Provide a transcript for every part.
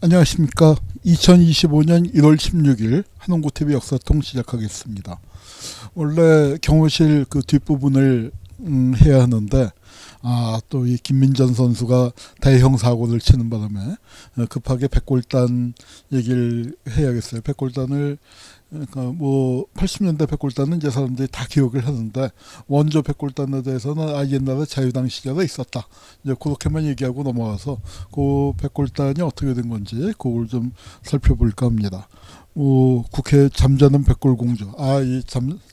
안녕하십니까. 2025년 1월 16일 한홍구TV 역사통 시작하겠습니다. 원래 경호실 그 뒷부분을 해야 하는데 또 이 김민전 선수가 대형 사고를 치는 바람에 급하게 백골단 얘기를 해야겠어요. 백골단을 그러니까 뭐 80년대 백골단은 이제 사람들이 다 기억을 하는데 원조 백골단에 대해서는 옛날에 자유당 시절에 있었다. 이제 그렇게만 얘기하고 넘어가서 그 백골단이 어떻게 된 건지 그걸 좀 살펴볼까 합니다. 국회 잠자는 백골공주. 이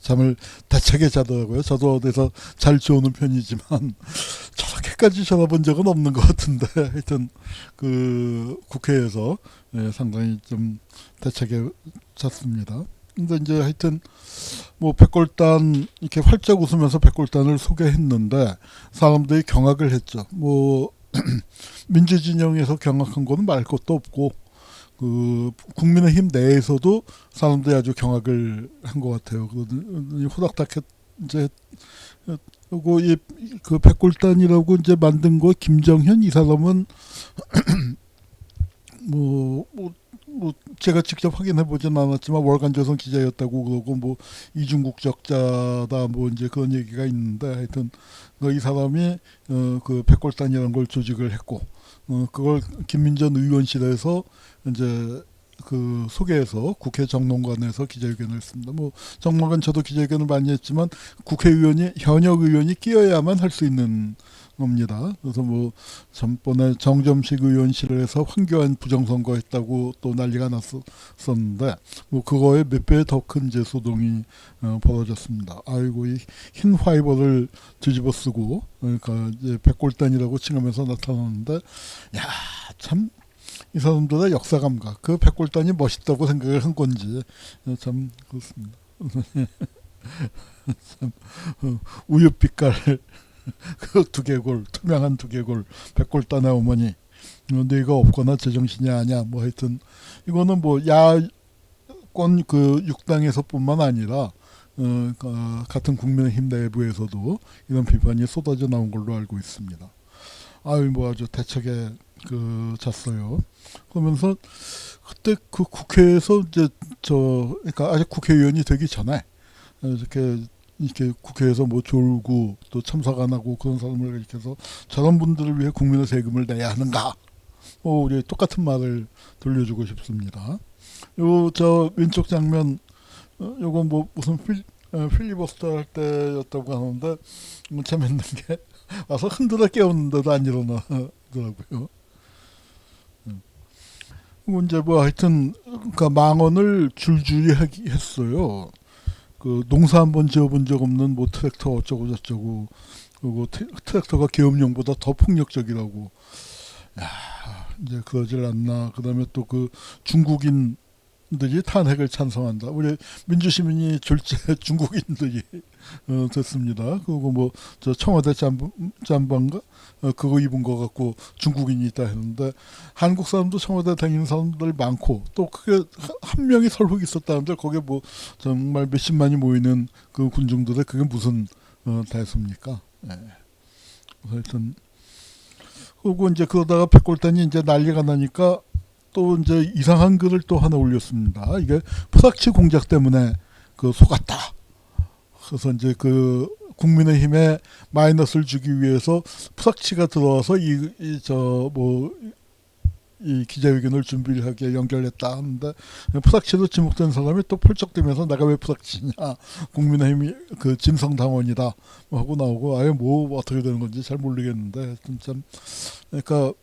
잠을 대차게 자더라고요. 저도 어디서 잘 주무는 편이지만 저렇게까지 자본 적은 없는 것 같은데 하여튼 그 국회에서 상당히 좀 대차게 잤습니다. 근데 이제 하여튼 뭐 백골단 이렇게 활짝 웃으면서 백골단을 소개했는데 사람들이 경악을 했죠. 뭐 민주진영에서 경악한 거는 말 것도 없고 그 국민의힘 내에서도 사람들이 아주 경악을 한 것 같아요. 호닥닥 이제 그리고 그 백골단이라고 이제 만든 거 김정현 이 사람은 제가 직접 확인해 보진 않았지만 월간조선 기자였다고 그러고 뭐 이중국적자다 뭐 이제 그런 얘기가 있는데 하여튼 이 사람이 그 백골단이라는 걸 조직을 했고 그걸 김민전 의원실에서 이제 그 소개해서 국회 정론관에서 기자회견을 했습니다. 뭐 정론관 저도 기자회견을 많이 했지만 국회의원이 현역 의원이 끼어야만 할 수 있는 겁니다. 그래서 뭐 전번에 정점식 의원실에서 황교안 부정선거 했다고 또 난리가 났었는데 뭐 그거에 몇 배 더 큰 이제 소동이 벌어졌습니다. 아이고 이 흰 화이버를 뒤집어 쓰고 그러니까 이제 백골단이라고 칭하면서 나타나는데 참 이 사람들의 역사 감각, 그 백골단이 멋있다고 생각을 한 건지 참 그렇습니다. 참 우윳빛깔 그 두개골, 투명한 두개골, 백골단의 어머니, 뇌가 없거나 제정신이 아니야. 뭐 하여튼 이거는 뭐 야권 그 6당에서뿐만 아니라 같은 국민의힘 내부에서도 이런 비판이 쏟아져 나온 걸로 알고 있습니다. 뭐 아주 대책에 잤어요. 그러면서 그때 그 국회에서 이제 그러니까 아직 국회의원이 되기 전에 이렇게 국회에서 뭐 졸고 또 참석 안 하고 그런 사람을 이렇게 해서 저런 분들을 위해 국민의 세금을 내야 하는가? 우리 똑같은 말을 돌려주고 싶습니다. 저 왼쪽 장면 요거 뭐 무슨 필리버스터 할 때였다고 하는데 재밌는 게 와서 흔들어 깨웠는데도 안 일어나더라고요. 이제 뭐 하여튼 그러니까 망언을 줄줄이 했어요. 그 농사 한번 지어본 적 없는 뭐 트랙터 어쩌고 저쩌고 그리고 트랙터가 계엄령보다 더 폭력적이라고. 이제 그러질 않나. 그다음에 또 그 중국인들이 탄핵을 찬성한다. 우리 민주시민이 졸제 중국인들이 됐습니다. 그리고 뭐 저 청와대 잠바인가 그거 입은 거 갖고 중국인이 있다 했는데 한국 사람도 청와대 다니는 사람들 많고 또 그게 한 명이 설국 있었다는데 거기에 뭐 정말 몇십만이 모이는 그 군중들의 그게 무슨 대수입니까? 하여튼 그리고 이제 그러다가 백골단이 이제 난리가 나니까 또 이제 이상한 글을 또 하나 올렸습니다. 이게 푸삭치 공작 때문에 속았다. 그래서 이제 그 국민의힘에 마이너스를 주기 위해서 푸삭치가 들어와서 이 기자회견을 준비를 하게 연결했다 하는데 푸삭치로 지목된 사람이 또 펄쩍대면서 내가 왜 푸삭치냐 국민의힘이 그 진성당원이다 하고 나오고 뭐 어떻게 되는 건지 잘 모르겠는데 참 그러니까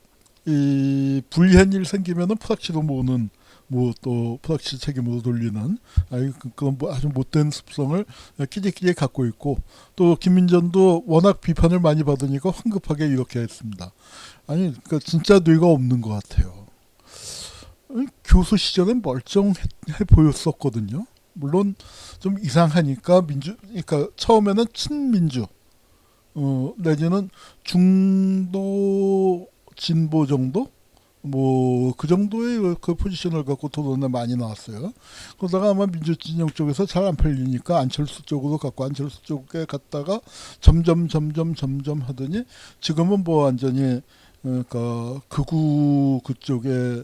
이 불리한 일 생기면은 푸삭치도 모으는 뭐 또 푸삭치 책임으로 돌리는 그런 뭐 아주 못된 습성을 끼리끼리 갖고 있고 또 김민전도 워낙 비판을 많이 받으니까 황급하게 이렇게 했습니다. 그러니까 진짜 뇌가 없는 것 같아요. 교수 시절엔 멀쩡해 보였었거든요. 물론 좀 이상하니까 그러니까 처음에는 친민주, 내지는 중도 진보 정도, 뭐 그 정도의 그 포지션을 갖고 토론에 많이 나왔어요. 그러다가 아마 민주진영 쪽에서 잘 안 팔리니까 안철수 쪽으로 갖고 안철수 쪽에 갔다가 점점 하더니 지금은 뭐 완전히 그러니까 극우 그쪽에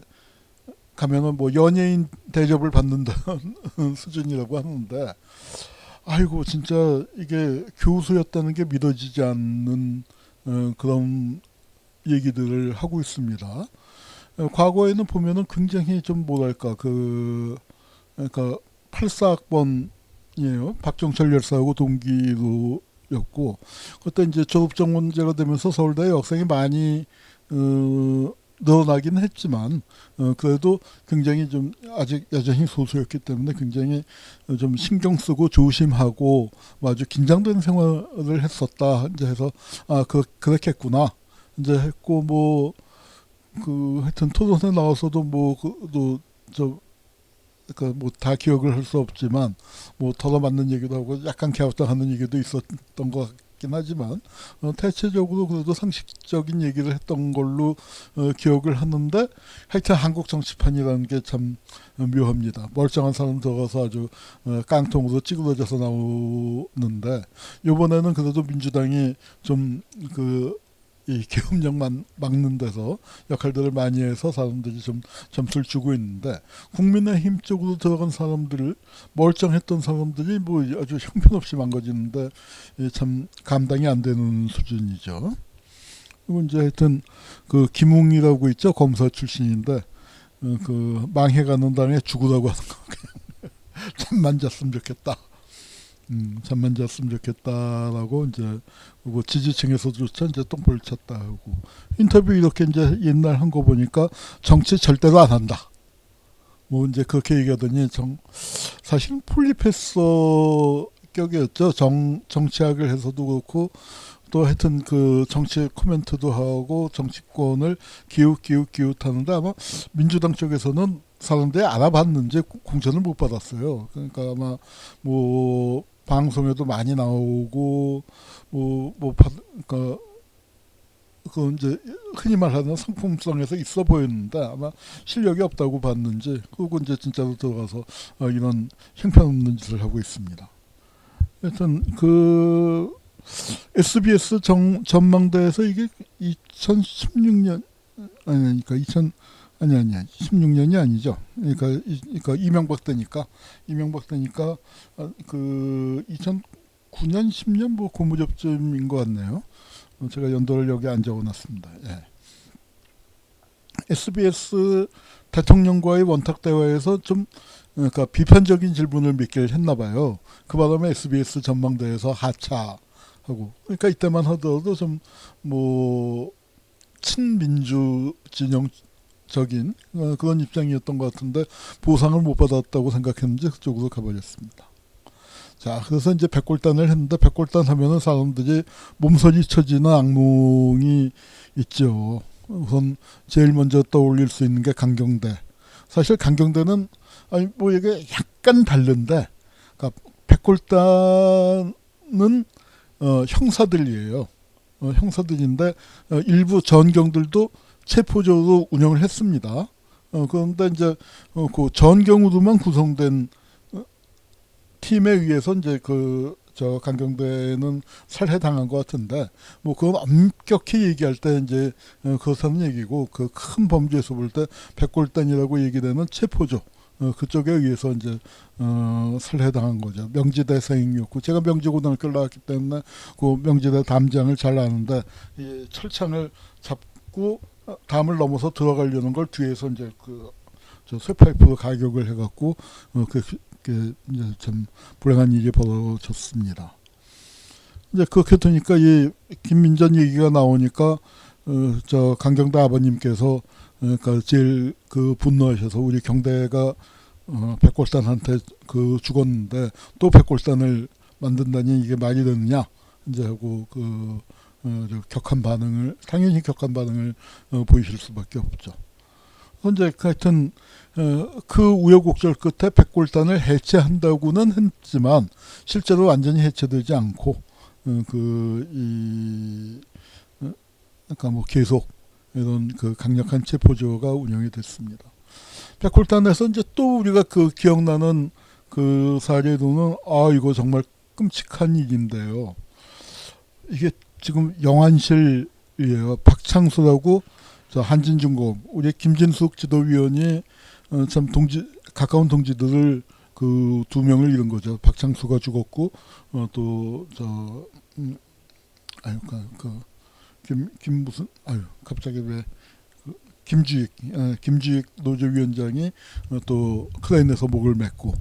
가면은 뭐 연예인 대접을 받는다는 수준이라고 하는데, 아이고 진짜 이게 교수였다는 게 믿어지지 않는 그런 얘기들을 하고 있습니다. 과거에는 보면은 굉장히 좀 뭐랄까 그러니까 84학번이에요. 박정철 열사하고 동기로였고, 그때 이제 졸업적 문제가 되면서 서울대 여학생이 많이 늘어나긴 했지만 그래도 굉장히 좀 아직 여전히 소수였기 때문에 굉장히 좀 신경 쓰고 조심하고 뭐 아주 긴장된 생활을 했었다 이제 해서 그렇겠구나 이제 했고, 뭐 하여튼 토론에 나와서도 그러니까 뭐 다 기억을 할 수 없지만 뭐 덜어 맞는 얘기도 하고 약간 갸우뚱하는 얘기도 있었던 것 같긴 하지만 대체적으로 그래도 상식적인 얘기를 했던 걸로 기억을 하는데, 하여튼 한국 정치판이라는 게 참 묘합니다. 멀쩡한 사람 들어가서 아주 깡통으로 찌그러져서 나오는데, 이번에는 그래도 민주당이 좀 이 계엄령만 막는 데서 역할들을 많이 해서 사람들이 좀 점수를 주고 있는데, 국민의힘 쪽으로 들어간 사람들을, 멀쩡했던 사람들이 뭐 아주 형편없이 망가지는데 참 감당이 안 되는 수준이죠. 그리고 이제 하여튼 김웅이라고 있죠, 검사 출신인데 망해가는 당에 죽으라고 하는 거 잠만 잤으면 좋겠다. 잠만 잤으면 좋겠다라고 이제 뭐 지지층에서조차 이제 똥볼 쳤다 하고, 인터뷰 이렇게 이제 옛날 한 거 보니까 정치 절대로 안 한다. 뭐 이제 그렇게 얘기하더니 사실 폴리페서 격이었죠. 정치학을 해서도 그렇고 또 하여튼 정치 코멘트도 하고 정치권을 기웃하는데, 아마 민주당 쪽에서는 사람들이 알아봤는지 공천을 못 받았어요. 그러니까 아마 뭐 방송에도 많이 나오고 그러니까 그 이제 흔히 말하는 상품성에서 있어 보였는데 아마 실력이 없다고 봤는지, 그리고 이제 진짜로 들어가서 이런 형편없는 짓을 하고 있습니다. 하여튼 SBS 전망대에서 이게 2016년 아니니까 16년이 아니죠. 그러니까 이명박 때니까 2009년 10년 뭐 고무접점인 것 같네요. 제가 연도를 여기 안 적어놨습니다. 예. SBS 대통령과의 원탁 대화에서 좀 그러니까 비판적인 질문을 몇 개를 했나 봐요. 그 바람에 SBS 전망대에서 하차하고, 그러니까 이때만 하더라도 좀 뭐 친민주 진영적인 그런 입장이었던 것 같은데, 보상을 못 받았다고 생각했는지 그쪽으로 가버렸습니다. 자, 그래서 이제 백골단을 했는데, 백골단 하면은 사람들이 몸서리 쳐지는 악몽이 있죠. 우선 제일 먼저 떠올릴 수 있는 게 강경대. 사실 강경대는 아니 뭐 이게 약간 다른데, 그러니까 백골단은 형사들이에요. 형사들인데 일부 전경들도 체포적으로 운영을 했습니다. 그런데 이제 그 전경으로만 구성된 팀에 의해서 이제 저 강경대는 살해당한 것 같은데, 뭐 그건 엄격히 얘기할 때 이제 그렇다는 얘기고, 그 큰 범죄에서 볼 때 백골단이라고 얘기되는 체포조 그쪽에 의해서 이제 살해당한 거죠. 명지대생이었고, 제가 명지고등학교를 나왔기 때문에 그 명지대 담장을 잘 아는데, 이 철창을 잡고 담을 넘어서 들어가려는 걸 뒤에서 이제 저 쇠파이프로 가격을 해갖고 이제 참 불행한 일이 벌어졌습니다. 이제 그렇게 되니까 이 김민전 얘기가 나오니까 저 강경대 아버님께서 그러니까 제일 분노하셔서, 우리 경대가 백골단한테 죽었는데 또 백골단을 만든다니 이게 말이 되느냐 이제 하고 당연히 격한 반응을 보이실 수밖에 없죠. 현재 하여튼 그 우여곡절 끝에 백골단을 해체한다고는 했지만 실제로 완전히 해체되지 않고 그러니까 뭐 계속 이런 강력한 체포조가 운영이 됐습니다. 백골단에서 이제 또 우리가 기억나는 사례로는 이거 정말 끔찍한 일인데요. 이게 지금 영안실이에요. 박창수라고 저 한진중공업 우리 김진숙 지도위원이 참 가까운 동지들을 그 두 명을 잃은 거죠. 박창수가 죽었고 또저 아유 김 무슨 아유 갑자기 왜 김주익 노조위원장이 또 크레인에서 목을 맸고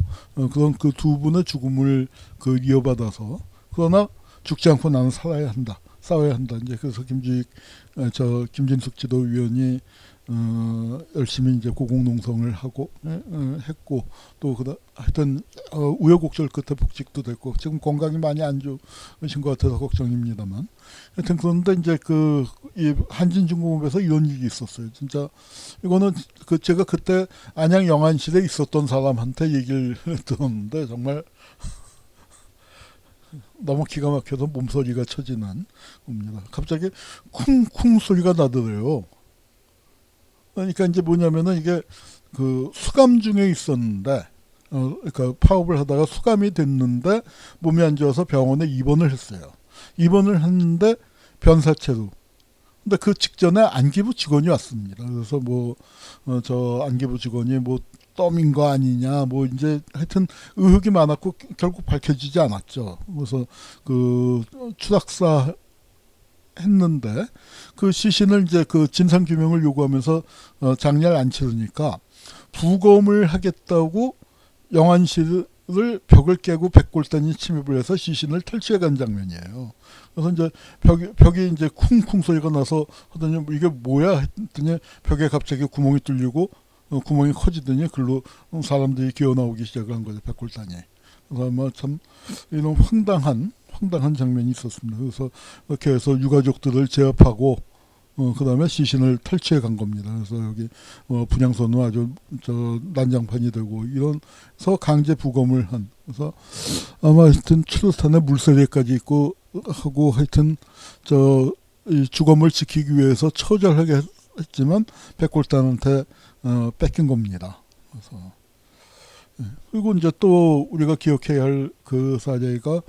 그런 그 두 분의 죽음을 그 이어받아서 그러나 죽지 않고 나는 살아야 한다. 싸워야 한다. 이제 그래서 김진숙 지도위원이 열심히 이제 고공농성을 하고 했고 또 하여튼 우여곡절 끝에 복직도 됐고 지금 건강이 많이 안 좋으신 것 같아서 걱정입니다만 하여튼 그런데 이제 이 한진중공업에서 이런 일이 있었어요. 진짜 이거는 제가 그때 안양 영안실에 있었던 사람한테 얘기를 들었는데 정말 너무 기가 막혀서 몸서리가 쳐지는 겁니다. 갑자기 쿵쿵 소리가 나더래요. 그러니까 이제 뭐냐면은 이게 그 수감 중에 있었는데, 그러니까 파업을 하다가 수감이 됐는데 몸이 안 좋아서 병원에 입원을 했어요. 입원을 했는데 변사체로. 근데 그 직전에 안기부 직원이 왔습니다. 그래서 저 안기부 직원이 덤인 거 아니냐, 이제 하여튼 의혹이 많았고 결국 밝혀지지 않았죠. 그래서 추락사 했는데 그 시신을 이제 진상 규명을 요구하면서 장례를 안 치르니까 부검을 하겠다고 영안실을 벽을 깨고 백골단이 침입을 해서 시신을 탈취해 간 장면이에요. 그래서 이제 벽이 이제 쿵쿵 소리가 나서 하더니 이게 뭐야 했더니 벽에 갑자기 구멍이 뚫리고 구멍이 커지더니 글로 사람들이 기어 나오기 시작을 한 거죠. 백골단이. 그래서 참 이런 황당한 장면이 있었습니다. 그래서 이렇게 해서 유가족들을 제압하고 그 다음에 시신을 탈취해 간 겁니다. 그래서 여기 분향소는 아주 난장판이 되고 이런서 강제 부검을 한. 그래서 아마 하여튼 추루탄에 물세례까지 있고 하고 하여튼 이 주검을 지키기 위해서 처절하게 했지만 백골단한테 뺏긴 겁니다. 그래서 그리고 이제 또 우리가 기억해야 할 그 사례가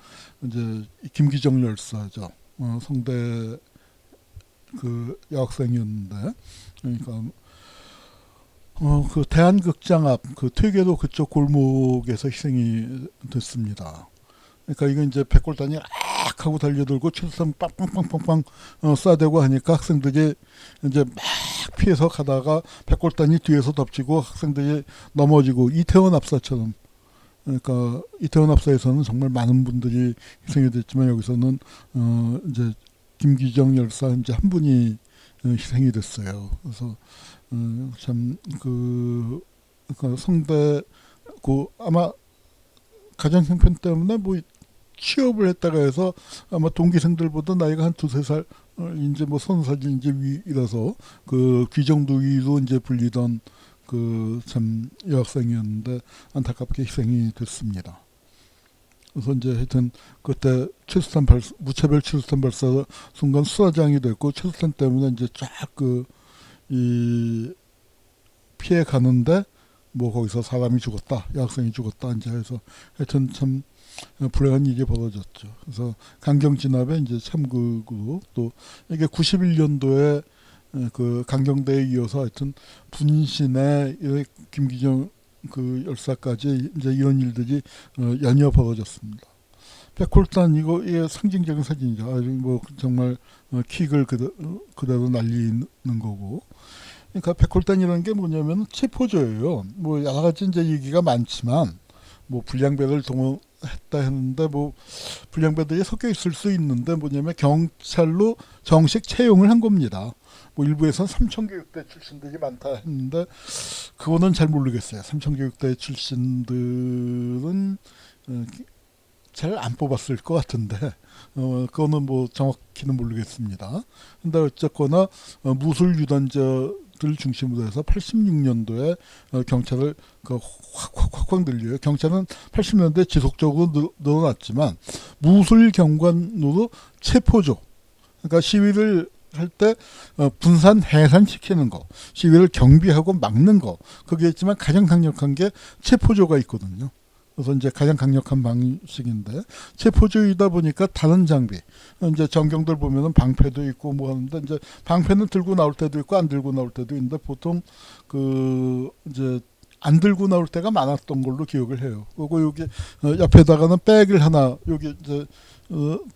이제 김기정 열사죠. 성대 여학생이었는데, 그러니까 대한극장 앞 퇴계로 그쪽 골목에서 희생이 됐습니다. 그러니까 이건 이제 백골단이 악 하고 달려들고 최루탄 빵빵빵빵빵 쏴대고 하니까 학생들이 이제 막 피해서 가다가 백골단이 뒤에서 덮치고 학생들이 넘어지고 이태원 압사처럼. 그러니까 이태원 압사에서는 정말 많은 분들이 희생이 됐지만 여기서는 이제 김기정 열사 이제 한 분이 희생이 됐어요. 그래서 참 성대 아마 가정 형편 때문에 취업을 했다가 해서 아마 동기생들보다 나이가 한 두세 살 이제 선사진 이제 위라서 귀정두위로 이제 불리던 참 여학생이었는데 안타깝게 희생이 됐습니다. 그래서 이제 하여튼 그때 무차별 최루탄 발사 순간 수사장이 됐고 최루탄 때문에 이제 쫙 이 피해 가는데 거기서 사람이 죽었다, 여학생이 죽었다 이제 해서 하여튼 참 불행한 일이 벌어졌죠. 그래서 강경 진압에 이제 참극으로 또 이게 91년도에 강경대에 이어서 하여튼 분신에 김기정 열사까지 이제 이런 일들이 연이어 벌어졌습니다. 백골단 이게 상징적인 사진이죠. 아주 정말 킥을 그대로 날리는 거고. 그러니까 백골단이라는 게 뭐냐면 체포조예요. 여러 가지 이제 얘기가 많지만 불량배를 동원했다 했는데 불량배들이 섞여 있을 수 있는데 뭐냐면 경찰로 정식 채용을 한 겁니다. 일부에서는 삼천교육대 출신들이 많다 했는데 그거는 잘 모르겠어요. 삼천교육대 출신들은 잘 안 뽑았을 것 같은데 그거는 정확히는 모르겠습니다. 근데 어쨌거나 무술 유단자들 중심으로 해서 86년도에 경찰을 확 늘려요. 경찰은 80년대 지속적으로 늘어났지만 무술 경관으로 체포조, 그러니까 시위를 할 때 분산 해산시키는 거, 시위를 경비하고 막는 거, 그게 있지만 가장 강력한 게 체포조가 있거든요. 그래서 이제 가장 강력한 방식인데 체포조이다 보니까 다른 장비, 이제 전경들 보면은 방패도 있고 하는데 이제 방패는 들고 나올 때도 있고 안 들고 나올 때도 있는데 보통 이제 안 들고 나올 때가 많았던 걸로 기억을 해요. 그리고 여기 옆에다가는 백을 하나 여기 이제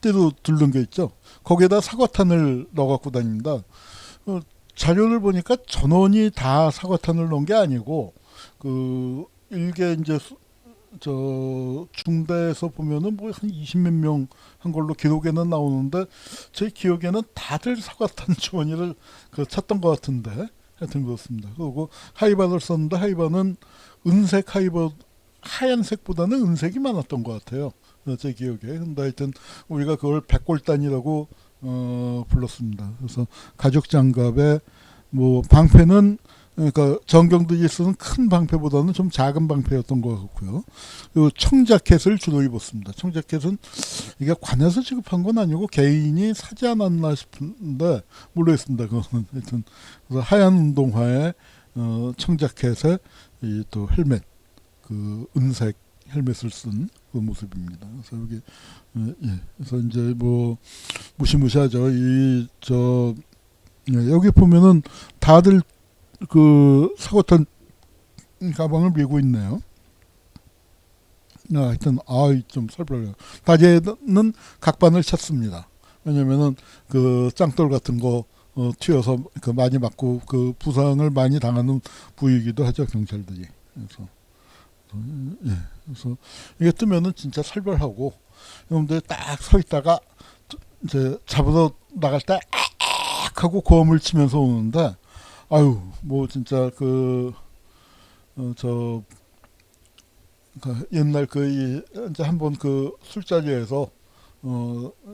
띠로 둘른 게 있죠. 거기에다 사과탄을 넣어 갖고 다닙니다. 자료를 보니까 전원이 다 사과탄을 넣은 게 아니고 그 일개 이제 저 중대에서 보면은 뭐 한 20몇 명 한 걸로 기록에는 나오는데 제 기억에는 다들 사과탄 주머니를 찾던 것 같은데 하여튼 그렇습니다. 그리고 하이바를 썼는데 하이바는 은색 하이바 하얀색보다는 은색이 많았던 것 같아요. 제 기억에. 근데 하여튼 우리가 그걸 백골단이라고 불렀습니다. 그래서 가죽 장갑에 뭐 방패는 그러니까 정경들이 쓰는 큰 방패보다는 좀 작은 방패였던 것 같고요. 그리고 청자켓을 주로 입었습니다. 청자켓은 이게 관에서 지급한 건 아니고 개인이 사지 않았나 싶은데 모르겠습니다. 그거는 하여튼 그래서 하얀 운동화에 청자켓에 이 또 헬멧 그 은색 헬멧을 쓴 그 모습입니다. 그래서 여기 예. 그래서 이제 뭐 무시무시하죠. 여기 보면은 다들 그 사고탄 가방을 메고 있네요. 하여튼 좀 살벌해요. 다제는 각반을 찼습니다. 왜냐면은 그 짱돌 같은 거 튀어서 그 많이 맞고 그 부상을 많이 당하는 부위이기도 하죠, 경찰들이. 그래서 예. 그래서 이게 뜨면은 진짜 살벌하고 여러분들 딱 서 있다가 이제 잡으러 나갈 때 악 하고 고함을 치면서 오는데 아유 뭐 진짜 옛날 이제 한번 그 술자리에서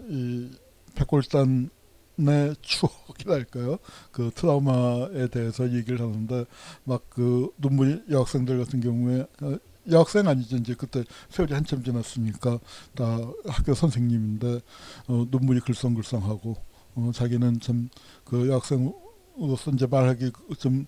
이 백골단의 추억이랄까요? 그 트라우마에 대해서 얘기를 하는데 막 그 눈물이 여학생들 같은 경우에 여학생 아니죠. 이제 그때 세월이 한참 지났으니까 다 학교 선생님인데 눈물이 글썽글썽하고 자기는 참 그 여학생으로서 이제 말하기 좀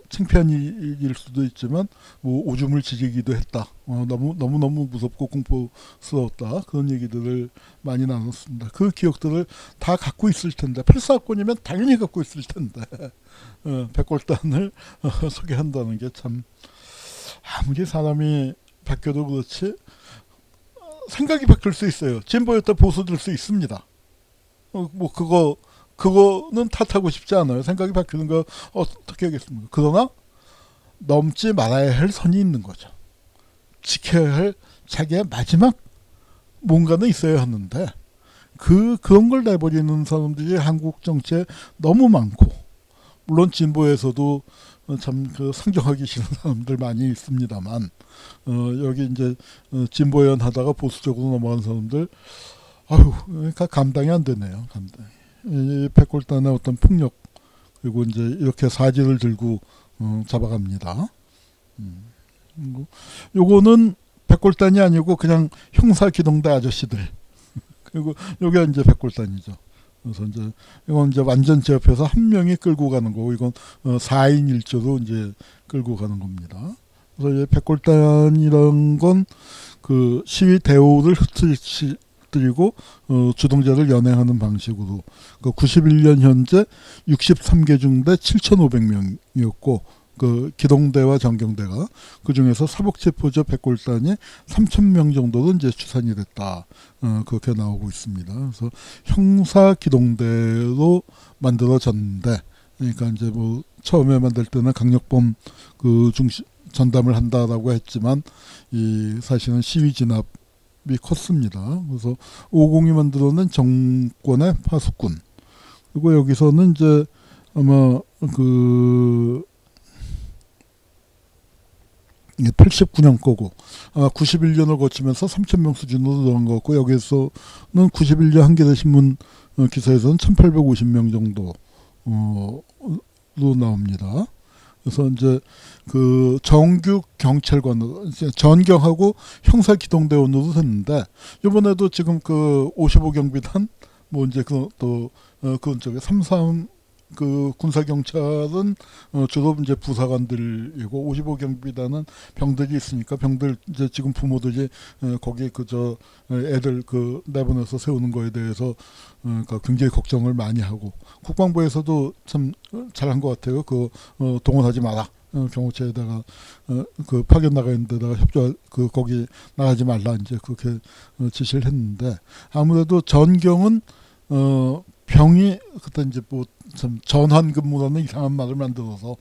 창피한 일일 수도 있지만 뭐 오줌을 지지기도 했다. 너무 무섭고 공포스러웠다. 그런 얘기들을 많이 나눴습니다. 그 기억들을 다 갖고 있을 텐데 84학번이면 당연히 갖고 있을 텐데 백골단을 소개한다는 게 참 아무리 사람이 바뀌어도 그렇지 생각이 바뀔 수 있어요. 진보였다 보수될 수 있습니다. 뭐 그거는 탓하고 싶지 않아요. 생각이 바뀌는 거 어떻게 하겠습니까? 그러나 넘지 말아야 할 선이 있는 거죠. 지켜야 할 자기의 마지막 뭔가는 있어야 하는데 그런 걸 내버리는 사람들이 한국 정치에 너무 많고 물론 진보에서도 참 그 상정하기 싫은 사람들 많이 있습니다만 여기 이제 진보연 하다가 보수 쪽으로 넘어간 사람들 그러니까 감당이 안 되네요. 감당이. 이 백골단의 어떤 폭력 그리고 이제 이렇게 사지를 들고 잡아갑니다. 요거는 백골단이 아니고 그냥 형사기동대 아저씨들. 그리고 요게 이제 백골단이죠. 그래서 이제 이건 이제 완전 제 옆에서 한 명이 끌고 가는 거고 이건 4인 1조로 이제 끌고 가는 겁니다. 그래서 이 백골단이란 건 그 시위 대우를 흩뜨리고 주동자를 연행하는 방식으로 91년 현재 63개 중대 7,500명이었고 그 기동대와 정경대가 그 중에서 사복체포자 백골단이 3,000명 정도로 이제 추산이 됐다. 그렇게 나오고 있습니다. 그래서 형사 기동대로 만들어졌는데, 그러니까 이제 뭐 처음에 만들 때는 강력범 그 중심 전담을 한다라고 했지만 이 사실은 시위 진압이 컸습니다. 그래서 502 만들어낸 정권의 파수꾼. 그리고 여기서는 이제 아마 89년 거고 91년을 거치면서 3,000명 수준으로 들어간 것 같고 여기서는 91년 한겨레신문 기사에서는 1,850명 정도로 나옵니다. 그래서 이제 그 정규 경찰관으로 이제 전경하고 형사기동대원으로 됐는데 이번에도 지금 그 55경비단 뭐 이제 그런 쪽에 33 그 군사경찰은 주로 이제 부사관들이고 55경비단은 병들이 있으니까 병들 이제 지금 부모들이 거기 애들 그 내보내서 세우는 거에 대해서 그러니까 굉장히 걱정을 많이 하고 국방부에서도 참 잘한 것 같아요. 동원하지 마라. 경호처에다가 그 파견 나가 있는 데다가 협조 거기 나가지 말라 이제 그렇게 지시를 했는데, 아무래도 전경은 병이 그때 이제 뭐 참 전환 근무라는 이상한 말을 만들어서,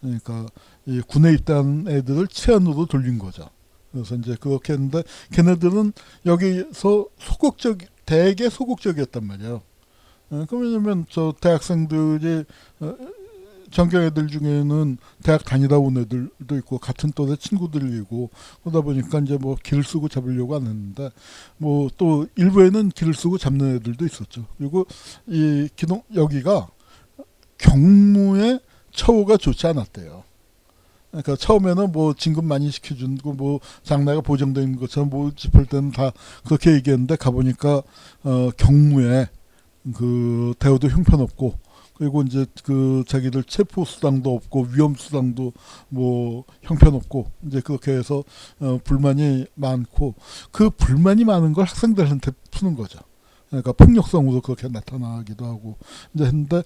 그러니까 이 군에 입대한 애들을 치안으로 돌린 거죠. 그래서 이제 그렇게 했는데, 걔네들은 여기서 되게 소극적이었단 말이에요. 그 왜냐면 저 대학생들이 전경 애들 중에는 대학 다니다 온 애들도 있고 같은 또래 친구들이고, 그러다 보니까 이제 뭐 길을 쓰고 잡으려고 안 했는데, 뭐 또 일부에는 길을 쓰고 잡는 애들도 있었죠. 그리고 이 여기가 경무의 처우가 좋지 않았대요. 그러니까 처음에는 뭐 진급 많이 시켜주고 뭐 장래가 보장되어 있는 것처럼 모집할 때는 다 그렇게 얘기했는데, 가보니까 경무에 그 대우도 형편없고, 그리고 이제 그 자기들 체포 수당도 없고 위험 수당도 뭐 형편없고, 이제 그렇게 해서 불만이 많고, 그 불만이 많은 걸 학생들한테 푸는 거죠. 그러니까 폭력성으로 그렇게 나타나기도 하고 이제 했는데,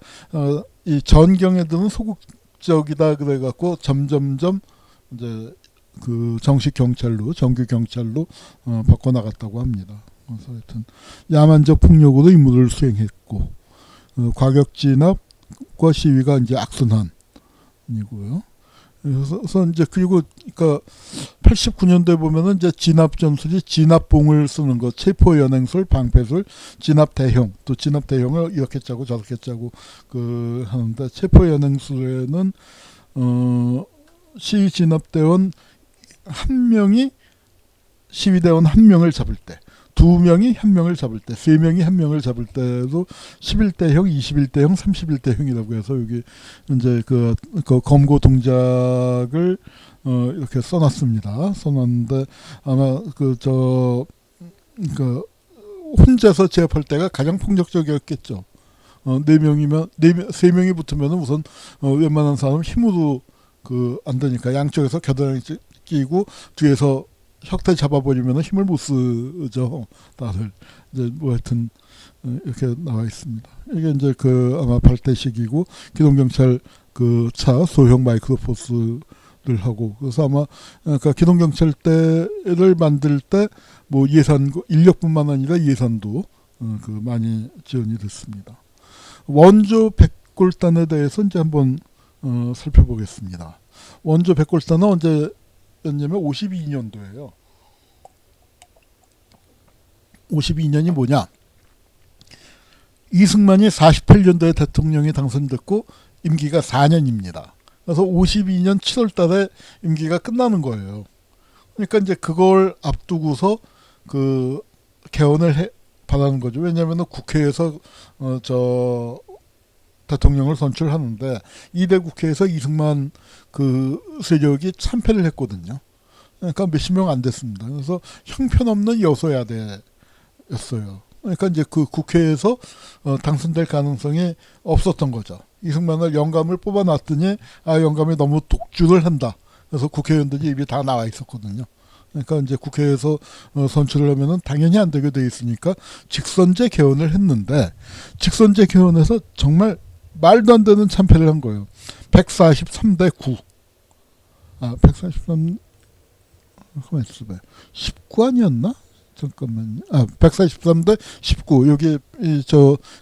이 전경 애들은 소극적이다 그래갖고 점점점 이제 그 정식 경찰로, 정규 경찰로 바꿔 나갔다고 합니다. 그래서 하여튼 야만적 폭력으로 임무를 수행했고, 과격 진압과 시위가 이제 악순환이고요. 그래서 이제 그리고 그러니까 89년도에 보면은 이제 진압 전술이 진압봉을 쓰는 거, 체포 연행술, 방패술, 진압 대형, 또 진압 대형을 이렇게 짜고 저렇게 짜고 그 하는데, 체포 연행술에는 시위 진압대원 한 명이 시위대원 한 명을 잡을 때, 두 명이 한 명을 잡을 때, 세 명이 한 명을 잡을 때도 11대형, 21대형, 31대형이라고 해서 여기 이제 그 검거 동작을 이렇게 써놨습니다. 써놨는데 아마 혼자서 제압할 때가 가장 폭력적이었겠죠. 네 명이면 세 명이 붙으면 우선 웬만한 사람 힘으로 안 되니까 양쪽에서 겨드랑이 끼고 뒤에서 혁대 잡아버리면 힘을 못 쓰죠. 다들 이제 뭐 하여튼 이렇게 나와 있습니다. 이게 이제 아마 발대식이고, 기동경찰 그 차 소형 마이크로포스를 하고, 그래서 아마 그러니까 기동경찰대를 만들 때 뭐 예산, 인력뿐만 아니라 예산도 많이 지원이 됐습니다. 원조 백골단에 대해서 이제 한번 살펴보겠습니다. 원조 백골단은 언제 였냐면 52년도예요. 52년이 뭐냐? 이승만이 48년도에 대통령이 당선됐고 임기가 4년입니다. 그래서 52년 7월 달에 임기가 끝나는 거예요. 그러니까 이제 그걸 앞두고서 개헌을 바라는 거죠. 왜냐하면 국회에서 대통령을 선출하는데, 2대 국회에서 이승만 세력이 참패를 했거든요. 그러니까 몇십 명 안 됐습니다. 그래서 형편없는 여소야대였어요. 그러니까 이제 국회에서 당선될 가능성이 없었던 거죠. 이승만을 영감을 뽑아놨더니 영감이 너무 독주를 한다. 그래서 국회의원들이 입이 다 나와 있었거든요. 그러니까 이제 국회에서 선출을 하면은 당연히 안 되게 돼 있으니까 직선제 개헌을 했는데, 직선제 개헌에서 정말 말도 안 되는 참패를 한 거예요. 143대 9. 143, 19 아니었나? 잠깐만요. 143대 19. 여기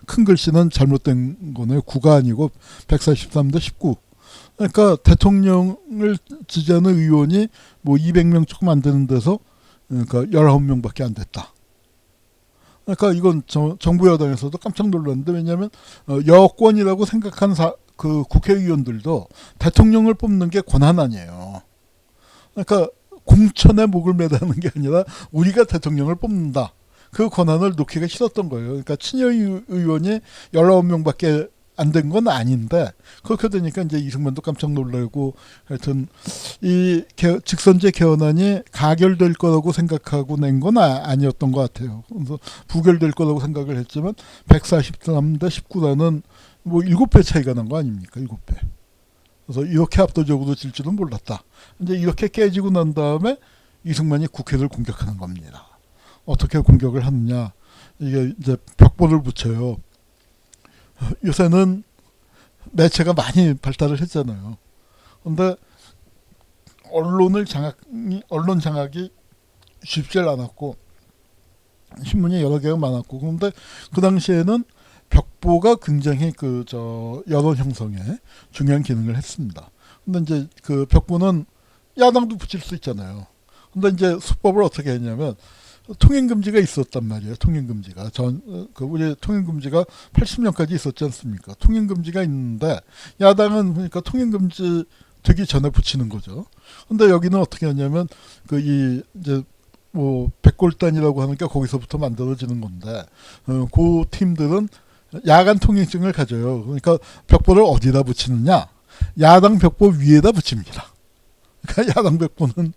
큰 글씨는 잘못된 거네요. 9가 아니고 143대 19. 그러니까 대통령을 지지하는 의원이 뭐 200명 조금 안 되는 데서 그러니까 19명밖에 안 됐다. 그러니까 이건 정부 여당에서도 깜짝 놀랐는데, 왜냐하면 여권이라고 생각한 국회의원들도 대통령을 뽑는 게 권한 아니에요. 그러니까 공천에 목을 매다는 게 아니라 우리가 대통령을 뽑는다. 그 권한을 놓기가 싫었던 거예요. 그러니까 친여 의원이 19명밖에 안 된 건 아닌데, 그렇게 되니까 이제 이승만도 깜짝 놀라고, 하여튼 이 직선제 개헌안이 가결될 거라고 생각하고 낸 건 아니었던 것 같아요. 그래서 부결될 거라고 생각을 했지만 143대 19라는 뭐 7배 차이가 난 거 아닙니까? 7배. 그래서 이렇게 압도적으로 질 줄은 몰랐다. 이제 이렇게 깨지고 난 다음에 이승만이 국회를 공격하는 겁니다. 어떻게 공격을 하느냐? 이게 이제 벽보를 붙여요. 요새는 매체가 많이 발달을 했잖아요. 근데 언론 장악이 쉽지 않았고 신문이 여러 개가 많았고, 그런데 그 당시에는 벽보가 굉장히 여론 형성에 중요한 기능을 했습니다. 근데 이제 그 벽보는 야당도 붙일 수 있잖아요. 근데 이제 수법을 어떻게 했냐면 통행금지가 있었단 말이에요. 통행금지가 우리 통행금지가 80년까지 있었지 않습니까? 통행금지가 있는데 야당은 그러니까 통행금지 되기 전에 붙이는 거죠. 근데 여기는 어떻게 하냐면 이제 뭐 백골단이라고 하는 게 거기서부터 만들어지는 건데 그 팀들은 야간 통행증을 가져요. 그러니까 벽보를 어디다 붙이느냐? 야당 벽보 위에다 붙입니다. 그러니까 야당 벽보는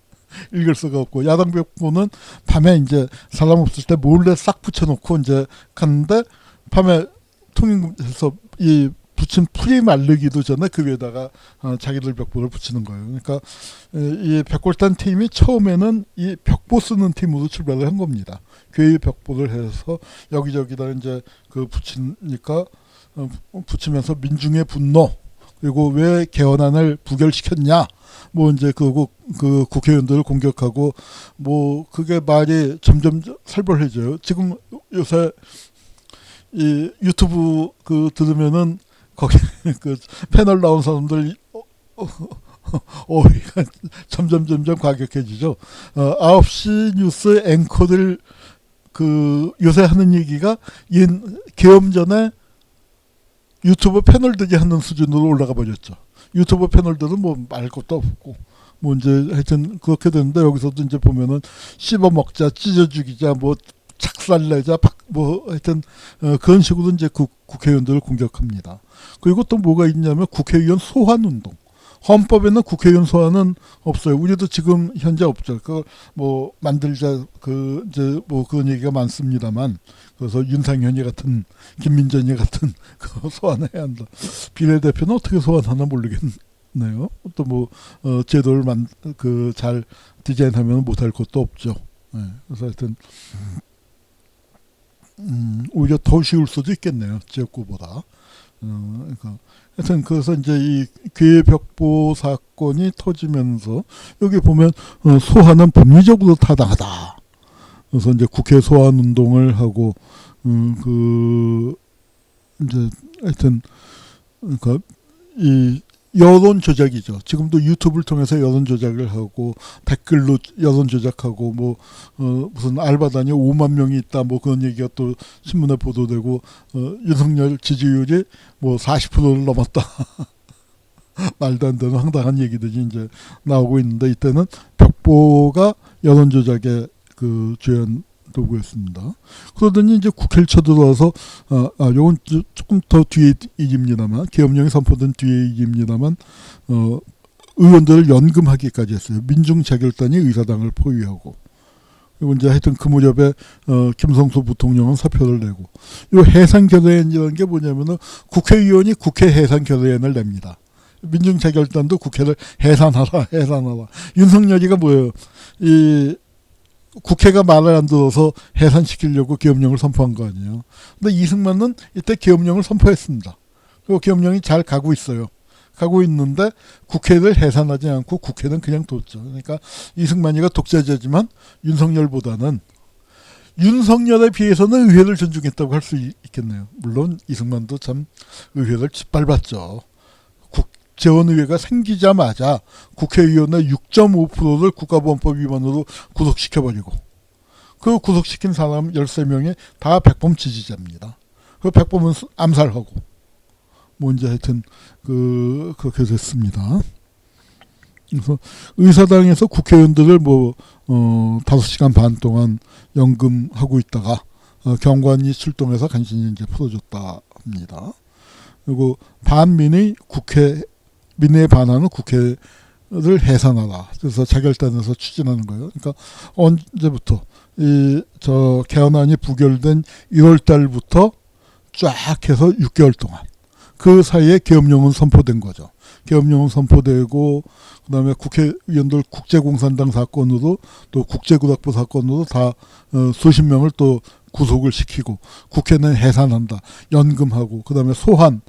읽을 수가 없고, 야당 벽보는 밤에 이제 사람 없을 때 몰래 싹 붙여놓고 이제 갔는데 밤에 통행에서 이 붙인 풀이 마르기도 전에 그 위에다가 자기들 벽보를 붙이는 거예요. 그러니까 이 백골단 팀이 처음에는 이 벽보 쓰는 팀으로 출발을 한 겁니다. 교회 벽보를 해서 여기저기다 이제 붙이니까 붙이면서 민중의 분노, 그리고 왜 개헌안을 부결시켰냐, 뭐 이제 그 국회의원들을 공격하고, 뭐 그게 말이 점점 살벌해져요. 지금 요새 이 유튜브 들으면은 거기 패널 나온 사람들 어휘가 점점 과격해지죠. 9시 뉴스 앵커들 요새 하는 얘기가 계엄 전에 유튜브 패널들이 하는 수준으로 올라가 버렸죠. 유튜브 패널들은 뭐 말 것도 없고, 뭐 이제 하여튼 그렇게 되는데, 여기서도 이제 보면은 씹어 먹자, 찢어 죽이자, 뭐 착살내자, 뭐 하여튼 그런 식으로 이제 국회의원들을 공격합니다. 그리고 또 뭐가 있냐면 국회의원 소환 운동. 헌법에는 국회의원 소환은 없어요. 우리도 지금 현재 없죠. 뭐 만들자 이제 뭐 그런 얘기가 많습니다만, 그래서 윤상현이 같은, 김민전이 같은 소환해야 한다. 비례대표는 어떻게 소환하나 모르겠네요. 또 뭐 제도를 잘 디자인하면 못할 것도 없죠. 네. 그래서 하여튼 오히려 더 쉬울 수도 있겠네요. 지역구보다. 그러니까 하여튼 그래서 이제 이 교회 벽보 사건이 터지면서 여기 보면 소환은 법리적으로 타당하다. 그래서 이제 국회 소환 운동을 하고 이제 하여튼 그러니까 이 여론 조작이죠. 지금도 유튜브를 통해서 여론 조작을 하고 댓글로 여론 조작하고, 뭐 무슨 알바단이 5만 명이 있다, 뭐 그런 얘기가 또 신문에 보도되고, 윤석열 지지율이 뭐 40%를 넘었다. 말도 안 되는 황당한 얘기들이 이제 나오고 있는데, 이때는 벽보가 여론 조작의 주연 도구였습니다. 그러더니 이제 국회를 쳐들어와서 요건 조금 더 뒤에 일입니다만, 계엄령이 선포된 뒤에 일입니다만, 의원들을 연금하기까지 했어요. 민중자결단이 의사당을 포위하고, 그리고 이제 하여튼 그 무렵에 김성수 부통령은 사표를 내고, 요 해산결의안이라는 게 뭐냐면은 국회의원이 국회 해산결의안을 냅니다. 민중자결단도 국회를 해산하라. 윤석열이가 뭐예요? 국회가 말을 안 들어서 해산시키려고 계엄령을 선포한 거 아니에요. 근데 이승만은 이때 계엄령을 선포했습니다. 그리고 계엄령이 잘 가고 있어요. 가고 있는데 국회를 해산하지 않고 국회는 그냥 뒀죠. 그러니까 이승만이가 독재자지만 윤석열보다는, 윤석열에 비해서는 의회를 존중했다고 할 수 있겠네요. 물론 이승만도 참 의회를 짓밟았죠. 국제원의회가 생기자마자 국회의원의 6.5%를 국가보안법 위반으로 구속시켜버리고, 그 구속시킨 사람 13명이 다 백범 지지자입니다. 그 백범은 암살하고, 뭐 이제 하여튼 그렇게 됐습니다. 그래서 의사당에서 국회의원들을 5시간 반 동안 연금하고 있다가 경관이 출동해서 간신히 이제 풀어줬다 합니다. 그리고 민의에 반하는 국회를 해산하라. 그래서 자결단에서 추진하는 거예요. 그러니까 언제부터 개헌안이 부결된 1월 달부터 쫙 해서 6개월 동안 그 사이에 계엄령은 선포된 거죠. 계엄령은 선포되고, 그다음에 국회의원들 국제공산당 사건으로, 또 국제구락부 사건으로 다 수십 명을 또 구속을 시키고, 국회는 해산한다, 연금하고, 그다음에 소환.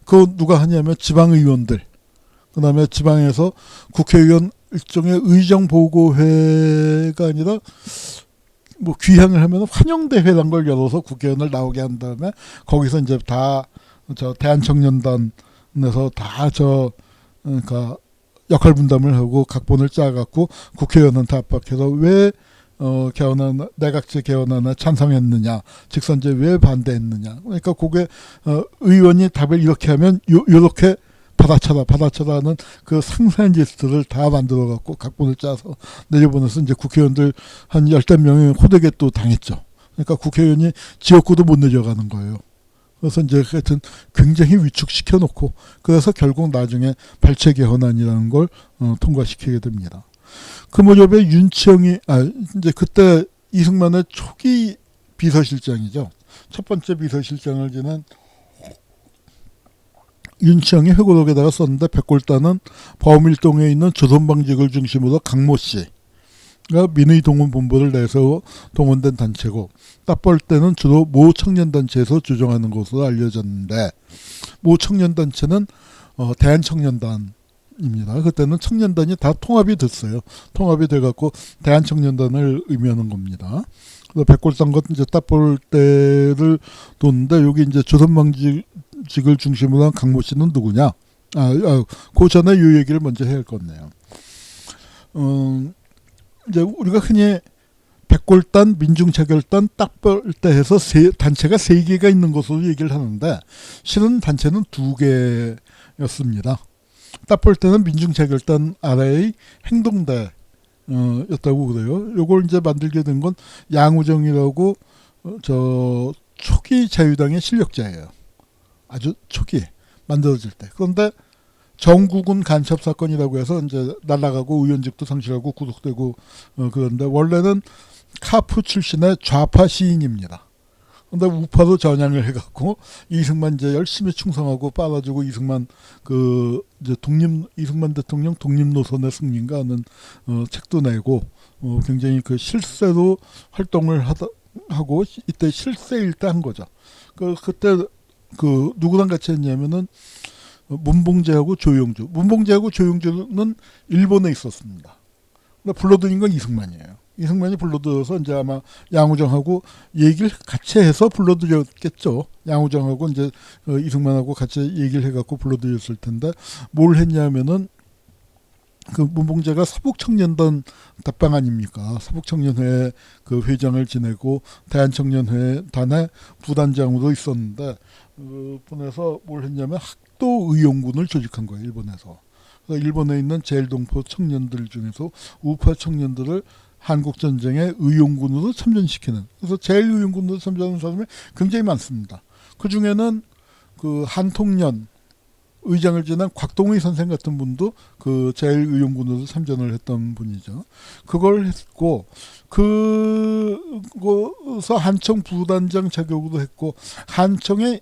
그거 누가 하냐면 지방의원들. 그다음에 지방에서 국회의원 일종의 의정 보고회가 아니라 뭐 귀향을 하면 환영대회란 걸 열어서 국회의원을 나오게 한 다음에 거기서 이제 다 저 대한청년단에서 다 그러니까 역할 분담을 하고 각본을 짜갖고 국회의원한테 압박해서 왜 개헌안 내각제 개헌안에 찬성했느냐, 직선제 왜 반대했느냐. 그러니까 그게 의원이 답을 이렇게 하면 요렇게 받아쳐라는 그 상세한 리스트를 다 만들어갖고 각본을 짜서 내려보내서 이제 국회의원들 한 10명이 호되게 또 당했죠. 그러니까 국회의원이 지역구도 못 내려가는 거예요. 그래서 이제 하여튼 굉장히 위축시켜 놓고 그래서 결국 나중에 발췌 개헌안이라는 걸 통과시키게 됩니다. 그 무렵에 윤치영이 이제 그때 이승만의 초기 비서실장이죠. 첫 번째 비서실장을 지낸 윤치영이 회고록에다가 썼는데 백골단은 범일동에 있는 조선방직을 중심으로 강모 씨가 민의동원본부를 내세워 동원된 단체고 딱벌 때는 주로 모청년단체에서 조정하는 것으로 알려졌는데 모청년단체는 대한청년단입니다. 그때는 청년단이 다 통합이 됐어요. 통합이 돼갖고 대한청년단을 의미하는 겁니다. 그래서 백골단과 이제 딱벌 때를 뒀는데 여기 이제 조선방직을 중심으로 한 강모 씨는 누구냐? 그 전에 이 얘기를 먼저 해야 할 거네요. 이제 우리가 흔히 백골단, 민중체결단, 딱벌대 해서 단체가 3개가 있는 것으로 얘기를 하는데 실은 단체는 2개였습니다. 딱벌대는 민중체결단 아래의 행동대 였다고 그래요. 요걸 이제 만들게 된 건 양우정이라고 저 초기 자유당의 실력자예요. 아주 초기에 만들어질 때. 그런데 정국은 간첩 사건이라고 해서 이제 날아가고 의원직도 상실하고 구속되고 그런데 원래는 카프 출신의 좌파 시인입니다. 근데 우파로 전향을 해갖고 이승만 이제 열심히 충성하고 빨아주고 이승만 이제 이승만 대통령 독립 노선의 승리인가 하는 책도 내고 굉장히 그 실세로 활동을 하고 이때 실세일 때 한 거죠. 그때 누구랑 같이 했냐면은 문봉재하고 조용주는 일본에 있었습니다. 근데 불러들인 건 이승만이에요. 이승만이 불러들여서 이제 아마 양우정하고 얘기를 같이 해서 불러들였겠죠. 양우정하고 이제 이승만하고 같이 얘기를 해갖고 불러들였을 텐데 뭘 했냐면은 그 문봉재가 서북청년단 답방 아닙니까? 서북청년회 그 회장을 지내고 대한청년회 단의 부단장으로 있었는데 일본에서 뭘 했냐면 학도의용군을 조직한 거예요. 일본에서. 일본에 있는 제일동포 청년들 중에서 우파 청년들을 한국전쟁의 의용군으로 참전시키는. 그래서 제일의용군으로 참전하는 사람이 굉장히 많습니다. 그 중에는 그 한통년 의장을 지낸 곽동의 선생 같은 분도 그 제일의용군으로 참전을 했던 분이죠. 그걸 했고 그거서 한청 부단장 자격으로 했고 한청의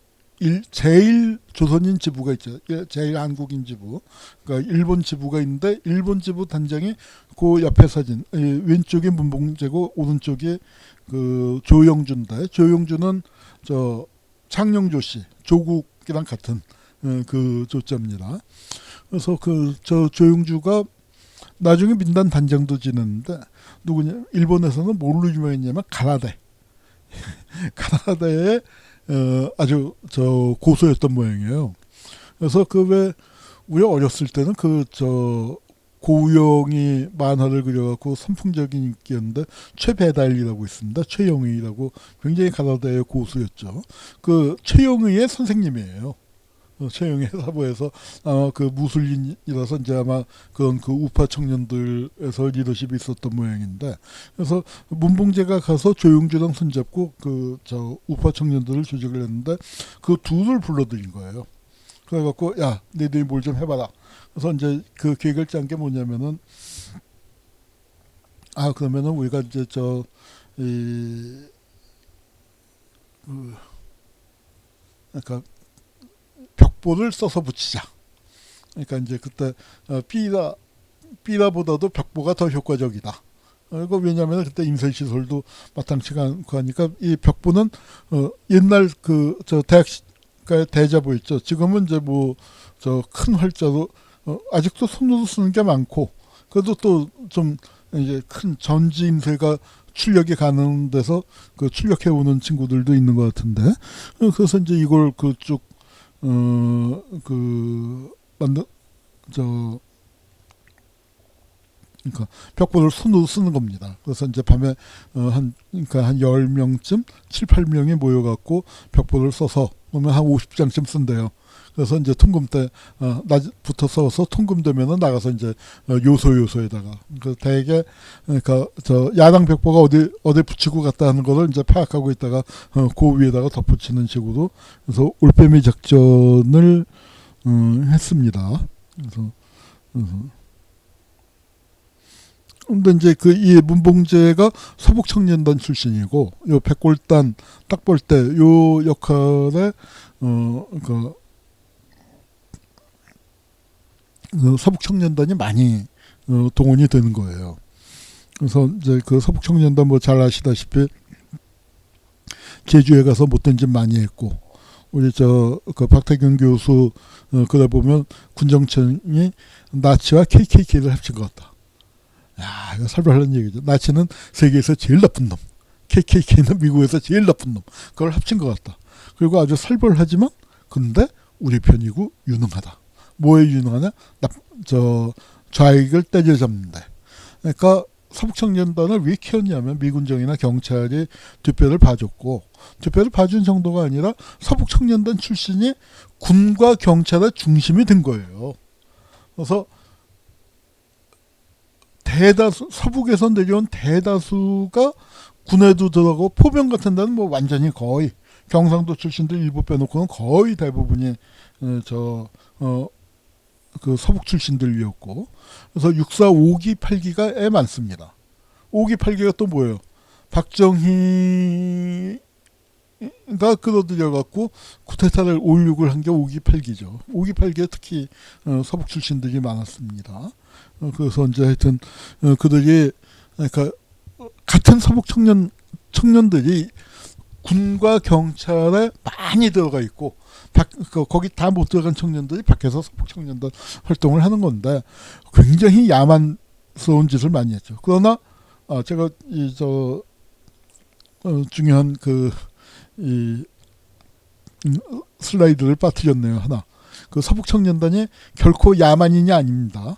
제일 조선인 지부가 있죠. 제일 한국인 지부. 그러니까 일본 지부가 있는데 일본 지부 단장이 그 옆에 사진 왼쪽이 문봉재고 오른쪽이 그 조영준인데 조영준은 저 창녕조 씨 조국이랑 같은 그 조자입니다. 그래서 저 조영주가 나중에 민단 단장도 지냈는데 누구냐? 일본에서는 뭘로 유명했냐면 가라데. 가라데에 아주 저 고소였던 모양이에요. 그래서 왜 우리 어렸을 때는 고우영이 만화를 그려갖고 선풍적인 인기였는데 최배달이라고 있습니다. 최영의라고 굉장히 가라데의 고수였죠. 그 최영의의 선생님이에요. 최영의 사부에서 아마 그 무술인이라서 이제 아마 그런 그 우파 청년들에서 리더십이 있었던 모양인데 그래서 문봉재가 가서 조용주랑 손잡고 저 우파 청년들을 조직을 했는데 그 둘을 불러들인 거예요. 그래갖고 야 너희들이 뭘 좀 해봐라. 그래서 이제 그 계획을 짠 게 뭐냐면은 그러면은 우리가 이제 그러니까 벽보를 써서 붙이자. 그러니까 이제 그때 삐라보다도 벽보가 더 효과적이다. 이거 왜냐하면 그때 인쇄시설도 마땅치가 않고 하니까 이 벽보는 옛날 저 대학가의 대자보 있죠. 지금은 이제 뭐 저 큰 활자로 아직도 손으로 쓰는 게 많고 그래도 또 좀 이제 큰 전지 인쇄가 출력이 가는 데서 그 출력해 오는 친구들도 있는 것 같은데, 그래서 이제 이걸 그쪽 그 만든 저 그러니까 벽보를 손으로 쓰는 겁니다. 그래서 이제 밤에 그러니까 한 10명쯤 7, 8명이 모여 갖고 벽보를 써서 그러면 한 50장쯤 쓴대요. 그래서 이제 통금 때 낮부터 써서 통금되면은 나가서 이제 요소에다가 그 대개 그러니까 저 야당 벽보가 어디 붙이고 갔다 하는 거를 이제 파악하고 있다가 그 위에다가 덧붙이는 식으로 그래서 올빼미 작전을 했습니다. 그래서 근데 이제 그 이 문봉재가 서북청년단 출신이고 요 백골단 딱 볼 때 요 역할에 그 서북청년단이 많이 동원이 되는 거예요. 그래서 이제 그 서북청년단 뭐 잘 아시다시피 제주에 가서 못된 짓 많이 했고 우리 그 박태균 교수 그러다 보면 군정청이 나치와 KKK를 합친 것 같다. 야, 이거 살벌한 얘기죠. 나치는 세계에서 제일 나쁜 놈, KKK는 미국에서 제일 나쁜 놈. 그걸 합친 것 같다. 그리고 아주 살벌하지만 근데 우리 편이고 유능하다. 뭐에 유능하냐? 좌익을 때려잡는데. 그러니까 서북청년단을 왜 키웠냐면 미군정이나 경찰이 뒷배를 봐줬고 뒷배를 봐준 정도가 아니라 서북청년단 출신이 군과 경찰의 중심이 된 거예요. 그래서 서북에서 내려온 대다수가 군에도 들어가고 포병 같은 데는 뭐 완전히 거의 경상도 출신들 일부 빼놓고는 거의 대부분이 그 서북 출신들이었고 그래서 6사 5기 8기가 많습니다. 5기 8기가 또 뭐예요? 박정희가 끌어들여갖고 쿠데타를 5.16을 한 게 5기 8기죠. 5기 8기에 특히 서북 출신들이 많았습니다. 그래서 이제 하여튼 그들이 그러니까 같은 서북 청년들이 군과 경찰에 많이 들어가 있고 거기 다 못 들어간 청년들이 밖에서 서북 청년단 활동을 하는 건데 굉장히 야만스러운 짓을 많이 했죠. 그러나 제가 중요한 슬라이드를 빠뜨렸네요. 하나. 그 서북 청년단이 결코 야만인이 아닙니다.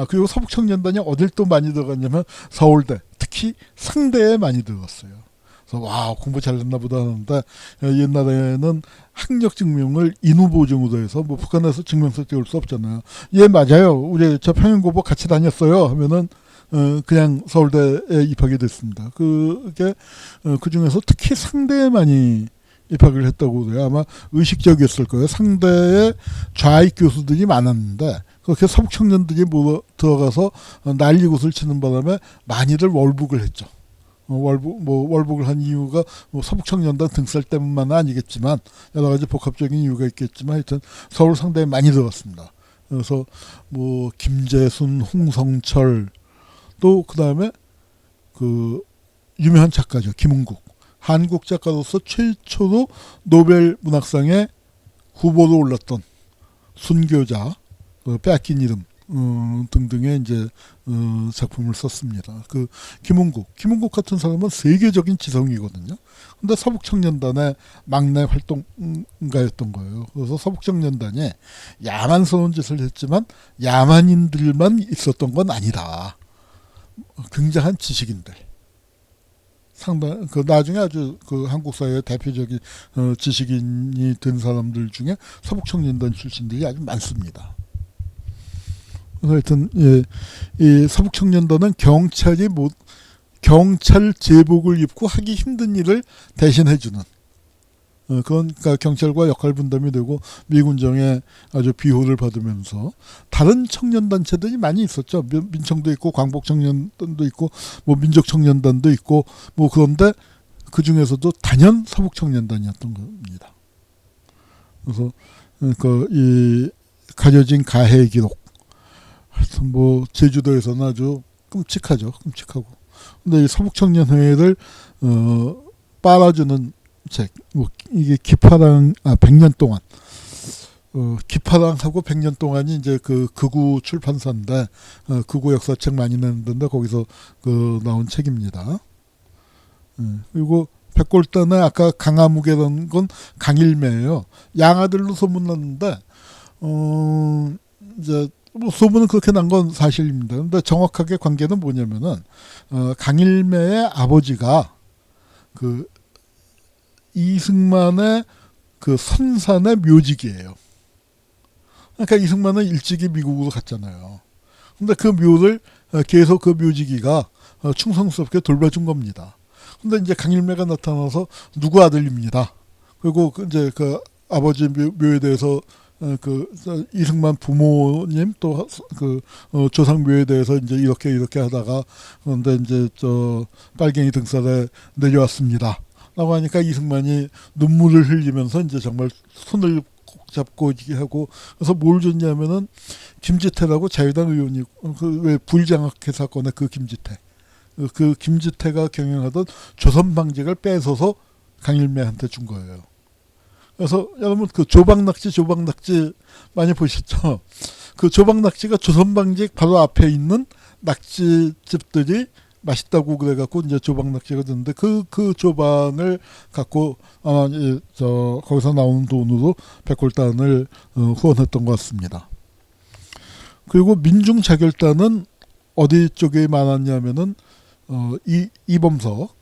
그리고 서북 청년단이 어딜 또 많이 들어갔냐면 서울대, 특히 상대에 많이 들어갔어요. 그래서 와 공부 잘했나 보다 하는데 옛날에는 학력 증명을 인후보증으로 해서 뭐 북한에서 증명서 찍을 수 없잖아요. 예 맞아요. 우리 저 평양고보 같이 다녔어요 하면은 그냥 서울대에 입학이 됐습니다. 그게 그 중에서 특히 상대에 많이 입학을 했다고 그래요. 아마 의식적이었을 거예요. 상대에 좌익 교수들이 많았는데 그렇게 서북 청년들이 들어가서 난리굿을 치는 바람에 많이들 월북을 했죠. 월북을 한 이유가 뭐 서북 청년단 등살 때문만은 아니겠지만 여러 가지 복합적인 이유가 있겠지만 하여튼 서울 상대에 많이 들어갔습니다. 그래서 뭐 김재순, 홍성철 또 그다음에 그 유명한 작가죠. 김은국. 한국 작가로서 최초로 노벨 문학상에 후보로 올랐던 순교자, 빼앗긴 이름 등등의 이제 작품을 썼습니다. 그 김은국 같은 사람은 세계적인 지성이거든요. 근데 서북청년단의 막내 활동가였던 거예요. 그래서 서북청년단이 야만스러운 짓을 했지만 야만인들만 있었던 건 아니다. 굉장한 지식인들. 상당 나중에 아주 한국 사회의 대표적인 지식인이 된 사람들 중에 서북청년단 출신들이 아주 많습니다. 하여튼 이 서북청년단은 경찰 제복을 입고 하기 힘든 일을 대신해주는 그러니까 경찰과 역할 분담이 되고 미군정에 아주 비호를 받으면서 다른 청년단체들이 많이 있었죠. 민청도 있고 광복청년단도 있고 뭐 민족청년단도 있고 뭐 그런데 그 중에서도 단연 서북청년단이었던 겁니다. 그래서 이 가려진 가해 기록 하여튼 뭐 제주도에서는 아주 끔찍하죠. 끔찍하고. 근데 이 서북청년회를 빨아주는 책, 뭐 이게 기파랑 100년 동안 기파랑하고 100년 동안이 이제 그 극우 출판사인데 극우 역사책 많이 내는데 거기서 그 나온 책입니다. 그리고 백골단의 아까 강아무개라는 건 강일매예요. 양아들로 소문났는데 이제 뭐 소문은 그렇게 난 건 사실입니다. 근데 정확하게 관계는 뭐냐면은 강일매의 아버지가 그 이승만의 그 선산의 묘직이에요. 그러니까 이승만은 일찍이 미국으로 갔잖아요. 근데 그 묘를 계속 그 묘직이가 충성스럽게 돌봐준 겁니다. 근데 이제 강일매가 나타나서 누구 아들입니다. 그리고 이제 그 아버지 묘에 대해서 그 이승만 부모님 또 그 조상 묘에 대해서 이제 이렇게 하다가 그런데 이제 저 빨갱이 등살에 내려왔습니다. 라고 하니까 이승만이 눈물을 흘리면서 이제 정말 손을 꼭 잡고 하고 그래서 뭘 줬냐면은 김지태라고 자유당 의원이 그 왜 불장학회 사건의 그 김지태 그 김지태가 경영하던 조선방직을 뺏어서 강일매한테 준 거예요. 그래서 여러분 그 조박낙지 많이 보셨죠? 그 조박낙지가 조선방직 바로 앞에 있는 낙지집들이 맛있다고 그래갖고 이제 조박낙지가 됐는데 그 조방을 갖고 아마 거기서 나오는 돈으로 백골단을 후원했던 것 같습니다. 그리고 민중자결단은 어디 쪽에 많았냐면은 이범석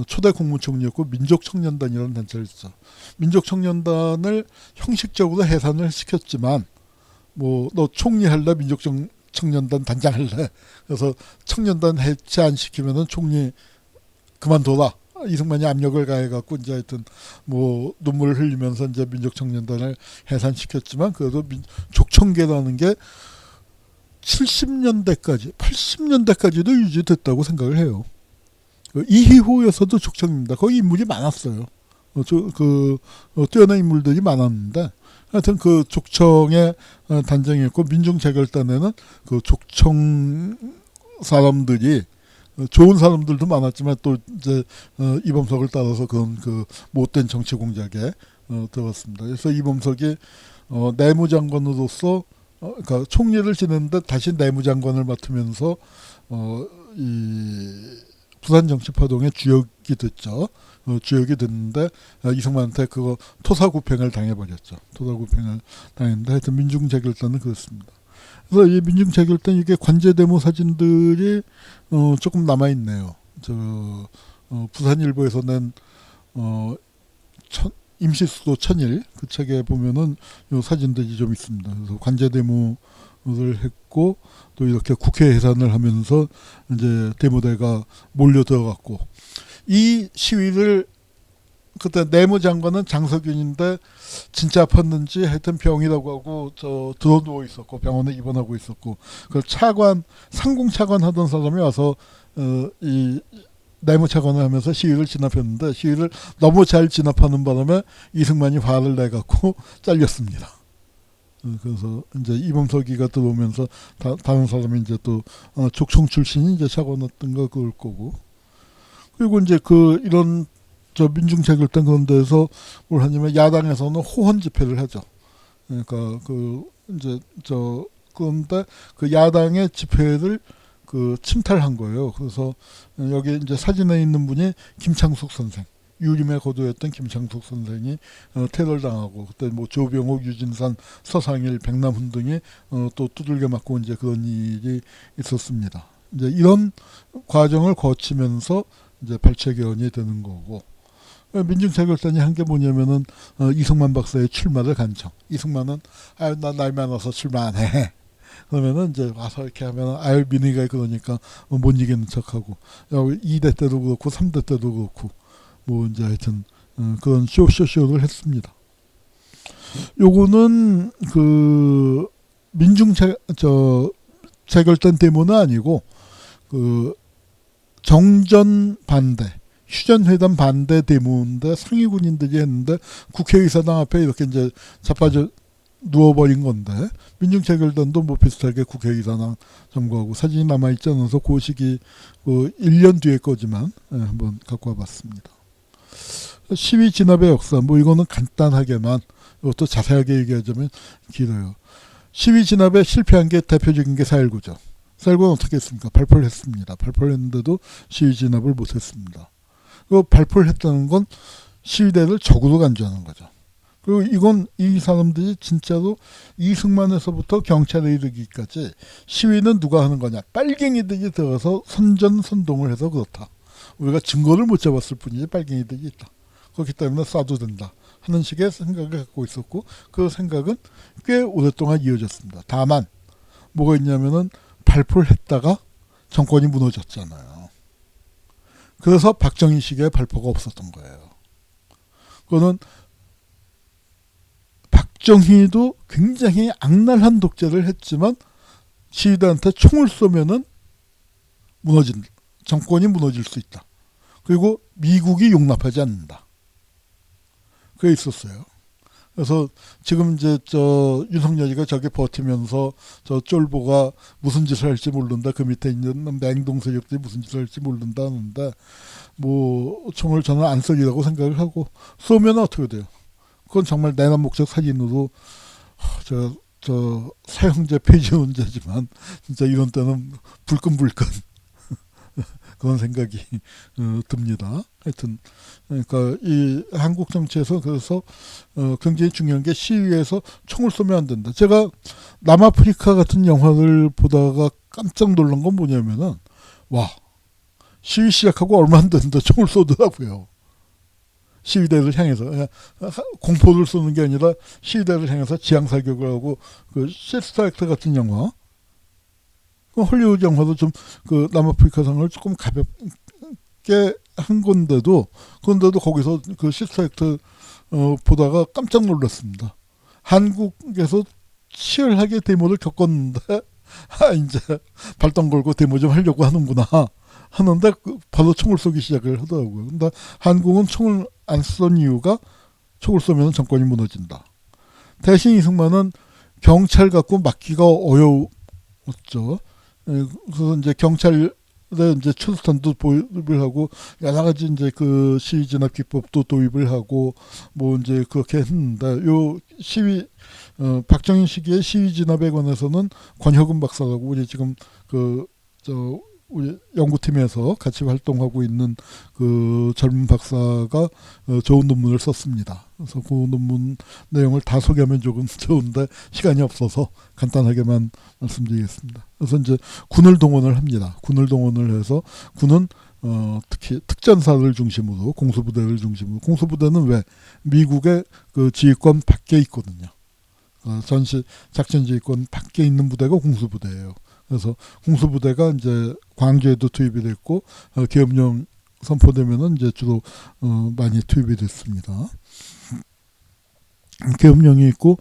초대 국무총리였고 민족청년단이라는 단체를 있어. 민족청년단을 형식적으로 해산을 시켰지만 뭐 너 총리 할래 민족청년단 단장 할래. 그래서 청년단 해체 안 시키면은 총리 그만둬라. 이승만이 압력을 가해갖고 이제 하여튼 뭐 눈물을 흘리면서 이제 민족청년단을 해산시켰지만 그래도 족청계라는 게 70년대까지, 80년대까지도 유지됐다고 생각을 해요. 이희호여서도 족청입니다. 거기 인물이 많았어요. 뛰어난 인물들이 많았는데, 하여튼 그 족청의 단장이었고, 민중재결단에는 그 족청 사람들이, 좋은 사람들도 많았지만 또 이제 이범석을 따라서 그런 그 못된 정치 공작에 들어갔습니다. 그래서 이범석이 내무장관으로서 그러니까 총리를 지냈는데 다시 내무장관을 맡으면서 이 부산정치파동의 주역이 됐죠. 주역이 됐는데 이승만한테 그거 토사구팽을 당해버렸죠. 토사구팽을 당했는데 하여튼 민중재결단은 그렇습니다. 그래서 이 민중재결단 이게 관제데모 사진들이 조금 남아있네요. 부산일보에서 낸 임시수도 천일 그 책에 보면은 요 사진들이 좀 있습니다. 그래서 관제데모를 했고 또 이렇게 국회 해산을 하면서 이제 데모대가 몰려 들어갔고 이 시위를 그때 내무장관은 장석윤인데 진짜 아팠는지 하여튼 병이라고 하고 들어 누워 있었고 병원에 입원하고 있었고 그 차관 상공차관 하던 사람이 와서 이 내무차관을 하면서 시위를 진압했는데 시위를 너무 잘 진압하는 바람에 이승만이 화를 내갖고 잘렸습니다. 그래서 이제 이범석이가 들어오면서 다른 사람이 이제 또 족청 출신이 이제 차관했던가 그럴 거고 그리고 이제 이런 민중재결단 그런 데서 뭘 하냐면 야당에서는 호헌 집회를 하죠. 그러니까 이제 그런데 그 야당의 집회를 침탈한 거예요. 그래서 여기 이제 사진에 있는 분이 김창숙 선생, 유림의 고도였던 김창숙 선생이 테러를 당하고 그때 뭐 조병옥, 유진산, 서상일, 백남훈 등이 또 두들겨 맞고 이제 그런 일이 있었습니다. 이제 이런 과정을 거치면서 이제 발췌개헌이 되는 거고. 민중재결단이 한 게 뭐냐면은 이승만 박사의 출마를 간청. 이승만은 나 나이 많아서 출마 안 해. 그러면은 이제 와서 이렇게 하면 민의가 그러니까 못 이기는 척하고 2대 때도 그렇고 3대 때도 그렇고 뭐 이제 하여튼 그런 쇼를 했습니다. 요거는 그 재결단 데모는 아니고 정전 반대 휴전회담 반대 데모인데 상위 군인들이 했는데 국회의사당 앞에 이렇게 이제 자빠져 누워버린 건데 민중재결단도 뭐 비슷하게 국회의사당 점거하고 사진이 남아있지 않아서 그 시기 1년 뒤에 거지만 한번 갖고 와봤습니다. 시위 진압의 역사, 뭐 이거는 간단하게만, 이것도 자세하게 얘기하자면 길어요. 시위 진압에 실패한 게 대표적인 게 4.19죠. 4.19는 어떻게 했습니까? 발표를 했습니다. 발표를 했는데도 시위 진압을 못했습니다. 그 발표를 했다는 건 시위대를 적으로 간주하는 거죠. 그리고 이건 이 사람들이 진짜로 이승만에서부터 경찰에 이르기까지 시위는 누가 하는 거냐? 빨갱이들이 들어가서 선전선동을 해서 그렇다. 우리가 증거를 못 잡았을 뿐이지 빨갱이들이 있다. 그렇기 때문에 쏴도 된다 하는 식의 생각을 갖고 있었고, 그 생각은 꽤 오랫동안 이어졌습니다. 다만 뭐가 있냐면은 발표를 했다가 정권이 무너졌잖아요. 그래서 박정희 시기에 발표가 없었던 거예요. 그거는 박정희도 굉장히 악랄한 독재를 했지만 시위대한테 총을 쏘면은 정권이 무너질 수 있다. 그리고 미국이 용납하지 않는다. 그게 있었어요. 그래서 지금 이제 윤석열이가 저기 버티면서 저 쫄보가 무슨 짓을 할지 모른다. 그 밑에 있는 맹동 세력들이 무슨 짓을 할지 모른다 하는데, 뭐 총을 저는 안 쏘리라고 생각을 하고, 쏘면 어떻게 돼요? 그건 정말 내란 목적 살인으로 저 사형제 폐지 문제지만 진짜 이런 때는 불끈불끈 그런 생각이 듭니다. 하여튼 그러니까 이 한국 정치에서 그래서 굉장히 중요한 게 시위에서 총을 쏘면 안 된다. 제가 남아프리카 같은 영화를 보다가 깜짝 놀란 건 뭐냐면은, 와, 시위 시작하고 얼마 안 됐는데 총을 쏘더라고요. 시위대를 향해서 공포를 쏘는 게 아니라 시위대를 향해서 지향사격을 하고, 그 시스타엑트 같은 영화, 헐리우드 영화도 좀 그 남아프리카상을 조금 가볍게 한 건데도, 그런데도 거기서 그 시스타엑트 보다가 깜짝 놀랐습니다. 한국에서 치열하게 데모를 겪었는데 이제 발동 걸고 데모 좀 하려고 하는구나 하는데 바로 총을 쏘기 시작을 하더라고요. 근데 한국은 총을 안 쏜 이유가 총을 쏘면 정권이 무너진다. 대신 이승만은 경찰 갖고 막기가 어려웠죠. 그래서 이제 경찰에 이제 출산도 도입을 하고 여러 가지 이제 그 시위 진압 기법도 도입을 하고 뭐 이제 그렇게 했는데, 요 시위 박정희 시기의 시위 진압에 관해서는 권혁은 박사라고 우리 지금 우리 연구팀에서 같이 활동하고 있는 그 젊은 박사가 좋은 논문을 썼습니다. 그래서 그 논문 내용을 다 소개하면 조금 좋은데 시간이 없어서 간단하게만 말씀드리겠습니다. 그래서 이제 군을 동원을 합니다. 군을 동원을 해서 군은 특히 특전사를 중심으로 공수부대를 중심으로, 공수부대는 왜 미국의 그 지휘권 밖에 있거든요. 전시 작전 지휘권 밖에 있는 부대가 공수부대예요. 그래서 공수부대가 이제 광주에도 투입이 됐고, 계엄령 선포되면은 이제 주로 많이 투입이 됐습니다. 계엄령이 있고,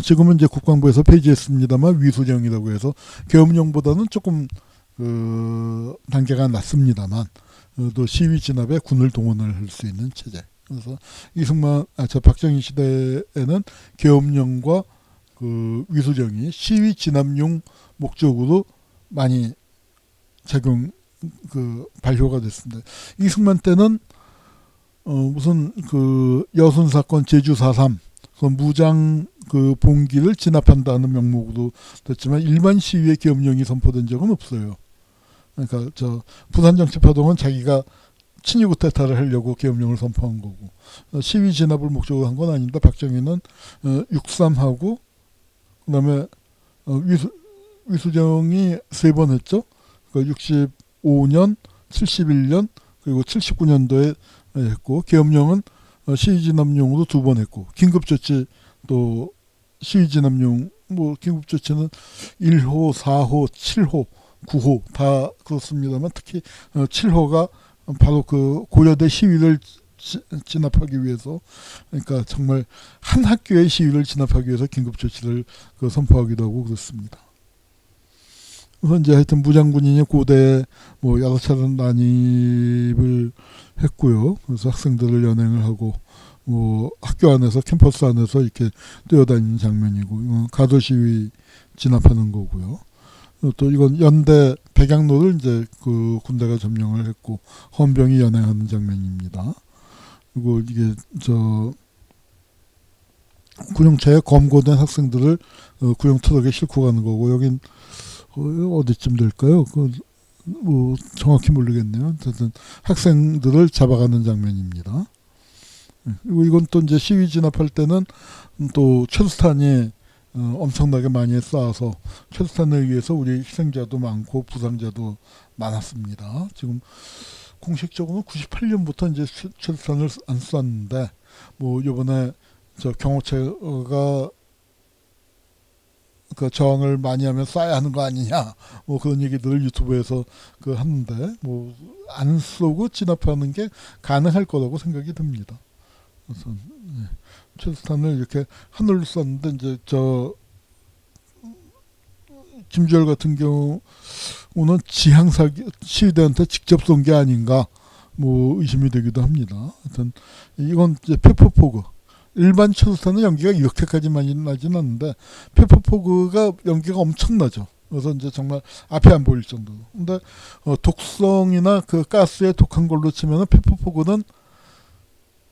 지금은 이제 국방부에서 폐지했습니다만 위수령이라고 해서 계엄령보다는 조금 단계가 낮습니다만 또 시위 진압에 군을 동원을 할 수 있는 체제. 그래서 박정희 시대에는 계엄령과 그 위수령이 시위 진압용 목적으로 많이 발효가 됐습니다. 이승만 때는 무슨 그 여순 사건 제주 4.3 그 무장 그 봉기를 진압한다는 명목으로 됐지만 일반 시위에 계엄령이 선포된 적은 없어요. 그러니까 부산 정치파동은 자기가 친위 쿠데타를 하려고 계엄령을 선포한 거고, 시위 진압을 목적으로 한 건 아닌데 박정희는 6.3하고 그다음에 위수령이 3번 했죠. 그러니까 65년, 71년 그리고 79년도에 했고, 계엄령은 시위진압용으로 2번 했고, 긴급조치 또 시위진압용 뭐 긴급조치는 1호, 4호, 7호, 9호 다 그렇습니다만 특히 7호가 바로 그 고려대 시위를 진압하기 위해서, 그러니까 정말 한 학교의 시위를 진압하기 위해서 긴급조치를 선포하기도 하고 그렇습니다. 그래서 이제 하여튼 무장군인이 고대에 뭐 여러 차례 난입을 했고요. 그래서 학생들을 연행을 하고 뭐 학교 안에서 캠퍼스 안에서 이렇게 뛰어다니는 장면이고, 가도 시위 진압하는 거고요. 또 이건 연대 백양로를 이제 그 군대가 점령을 했고 헌병이 연행하는 장면입니다. 그리고 이게 구령차에 검거된 학생들을 구령 트럭에 싣고 가는 거고, 여긴 어디쯤 될까요? 뭐 정확히 모르겠네요. 어쨌든 학생들을 잡아가는 장면입니다. 그리고 이건 또 이제 시위 진압할 때는 또 최루탄이 엄청나게 많이 쏴서 최루탄을 위해서 우리 희생자도 많고 부상자도 많았습니다. 지금 공식적으로는 98년부터 이제 최루탄을 안 쐈는데, 뭐 요번에 경호처가 그 저항을 많이 하면 쏴야 하는 거 아니냐, 뭐 그런 얘기들을 유튜브에서 하는데, 뭐 안 쏘고 진압하는 게 가능할 거라고 생각이 듭니다. 그래서 최루탄을 이렇게 하늘로 쐈는데, 이제 김주열 같은 경우는 지향사기 시위대한테 직접 쏜 게 아닌가, 뭐 의심이 되기도 합니다. 하여튼 이건 이제 페퍼포그. 일반 최루탄은 연기가 이렇게까지 많이 나진 않는데 페퍼포그가 연기가 엄청나죠. 그래서 이제 정말 앞이 안 보일 정도로. 근데 독성이나 그 가스에 독한 걸로 치면은 페퍼포그는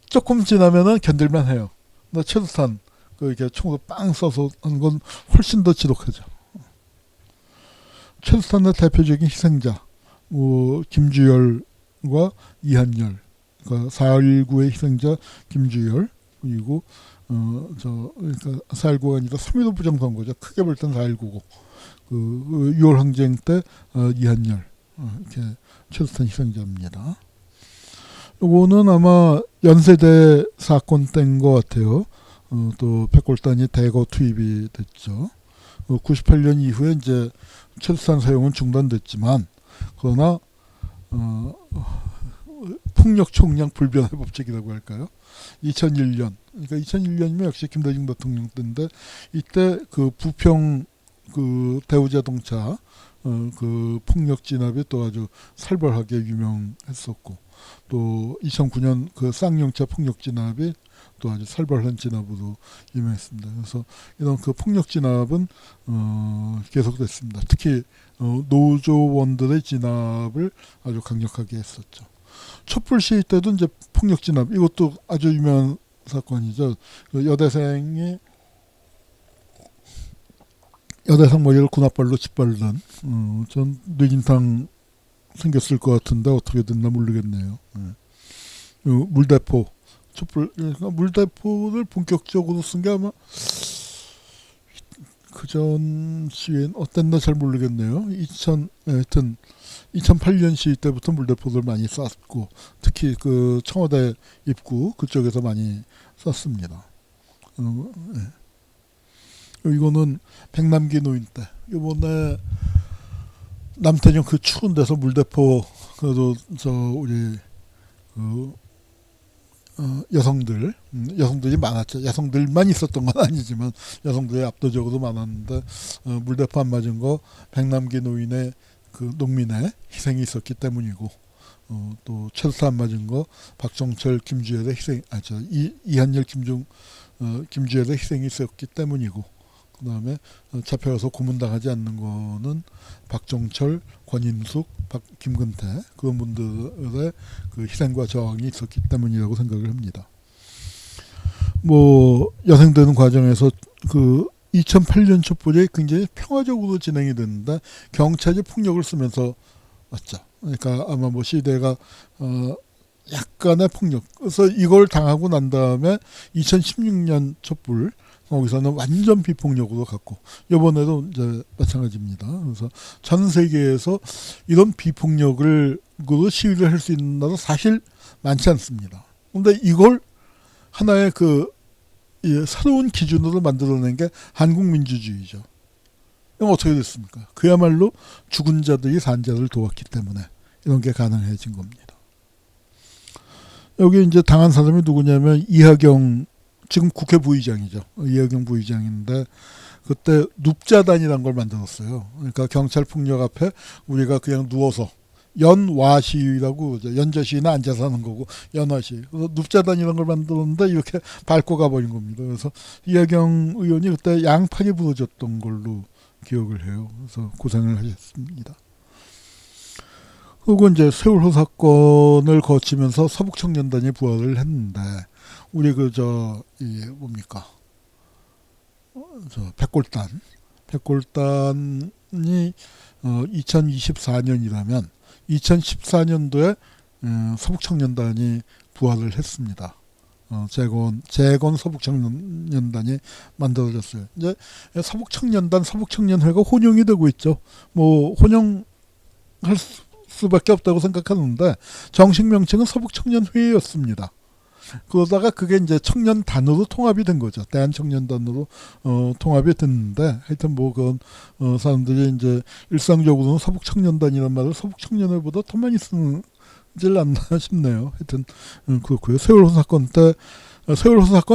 조금 지나면은 견딜만 해요. 근데 최루탄 이렇게 총으로 빵 쏴서 하는 건 훨씬 더 지독하죠. 최루탄의 대표적인 희생자, 뭐 김주열과 이한열, 그러니까 4.19의 희생자 김주열, 그리고 그러니까 4.19가 아니라 3.15 부정선거죠. 크게 볼 땐 4.19고, 6월 항쟁 때 이한열, 이렇게 최루탄 희생자입니다. 요거는 아마 연세대 사건 때인 것 같아요. 또 백골단이 대거 투입이 됐죠. 98년 이후에 이제 최루탄 사용은 중단됐지만, 그러나 폭력 총량 불변의 법칙이라고 할까요? 2001년, 그러니까 2001년이면 역시 김대중 대통령 때인데, 이때 부평 대우자동차 폭력 진압이 또 아주 살벌하게 유명했었고, 또 2009년 쌍용차 폭력 진압이 또 아주 살벌한 진압으로 유명했습니다. 그래서 이런 폭력 진압은 계속됐습니다. 특히 노조원들의 진압을 아주 강력하게 했었죠. 촛불 시위 때도 이제 폭력 진압, 이것도 아주 유명한 사건이죠. 여대생이 여대생 머리를 군홧발로 짓밟는, 전 뇌진탕 생겼을 것 같은데 어떻게 됐나 모르겠네요. 물대포, 촛불, 물대포를 본격적으로 쓴 게 아마 그전 시위엔 어땠나 잘 모르겠네요. 하여튼 2008년 시위 때부터 물대포를 많이 쐈고, 특히 청와대 입구 그쪽에서 많이 쐈습니다. 이거는 백남기 노인 때, 이번에 남태령 추운 데서 물대포, 그래도 우리 여성들이 많았죠. 여성들만 있었던 건 아니지만 여성들이 압도적으로 많았는데, 물대포 안 맞은 거 백남기 노인의 농민의 희생이 있었기 때문이고, 또 최루탄 안 맞은 거 박정철 김주열의 희생, 이한열 김주열의 희생이 있었기 때문이고, 그 다음에 잡혀가서 고문당하지 않는 거는 박정철, 권인숙, 김근태, 그런 분들의 희생과 저항이 있었기 때문이라고 생각을 합니다. 뭐 여생되는 과정에서 2008년 촛불이 굉장히 평화적으로 진행이 됐는데 경찰이 폭력을 쓰면서 왔죠. 그러니까 아마 뭐 시대가 약간의 폭력, 그래서 이걸 당하고 난 다음에 2016년 촛불, 거기서는 완전 비폭력으로 갔고, 이번에도 이제 마찬가지입니다. 그래서 전 세계에서 이런 비폭력으로 시위를 할 수 있는 나라 사실 많지 않습니다. 그런데 이걸 하나의 새로운 기준으로 만들어낸 게 한국민주주의죠. 이건 어떻게 됐습니까? 그야말로 죽은 자들이 산 자를 도왔기 때문에 이런 게 가능해진 겁니다. 여기 이제 당한 사람이 누구냐면 이하경, 지금 국회 부의장이죠. 이하경 부의장인데, 그때 눕자단이라는 걸 만들었어요. 그러니까 경찰 폭력 앞에 우리가 그냥 누워서, 연와 시위라고, 연저 시위는 앉아서 하는 거고 연화 시위. 그래서 눕자단이라는 걸 만들었는데 이렇게 밟고 가버린 겁니다. 그래서 이하경 의원이 그때 양팔이 부러졌던 걸로 기억을 해요. 그래서 고생을 하셨습니다. 그리고 이제 세월호 사건을 거치면서 서북청년단이 부활을 했는데 우리 이 뭡니까 백골단이 2024년이라면 2014년도에 서북청년단이 부활을 했습니다. 재건 서북청년단이 만들어졌어요. 이제 서북청년회가 혼용이 되고 있죠. 뭐 혼용할 수밖에 없다고 생각하는데 정식 명칭은 서북청년회였습니다. 그러다가 그게 이제 청년단으로 통합이 된 거죠. 대한청년단으로 통합이 됐는데 하여튼 뭐 그건 사람들이 이제 일상적으로는 서북청년단이라는 말을 서북청년회보다 더 많이 쓰질 않나 싶네요. 하여튼 그렇고요. 세월호 사건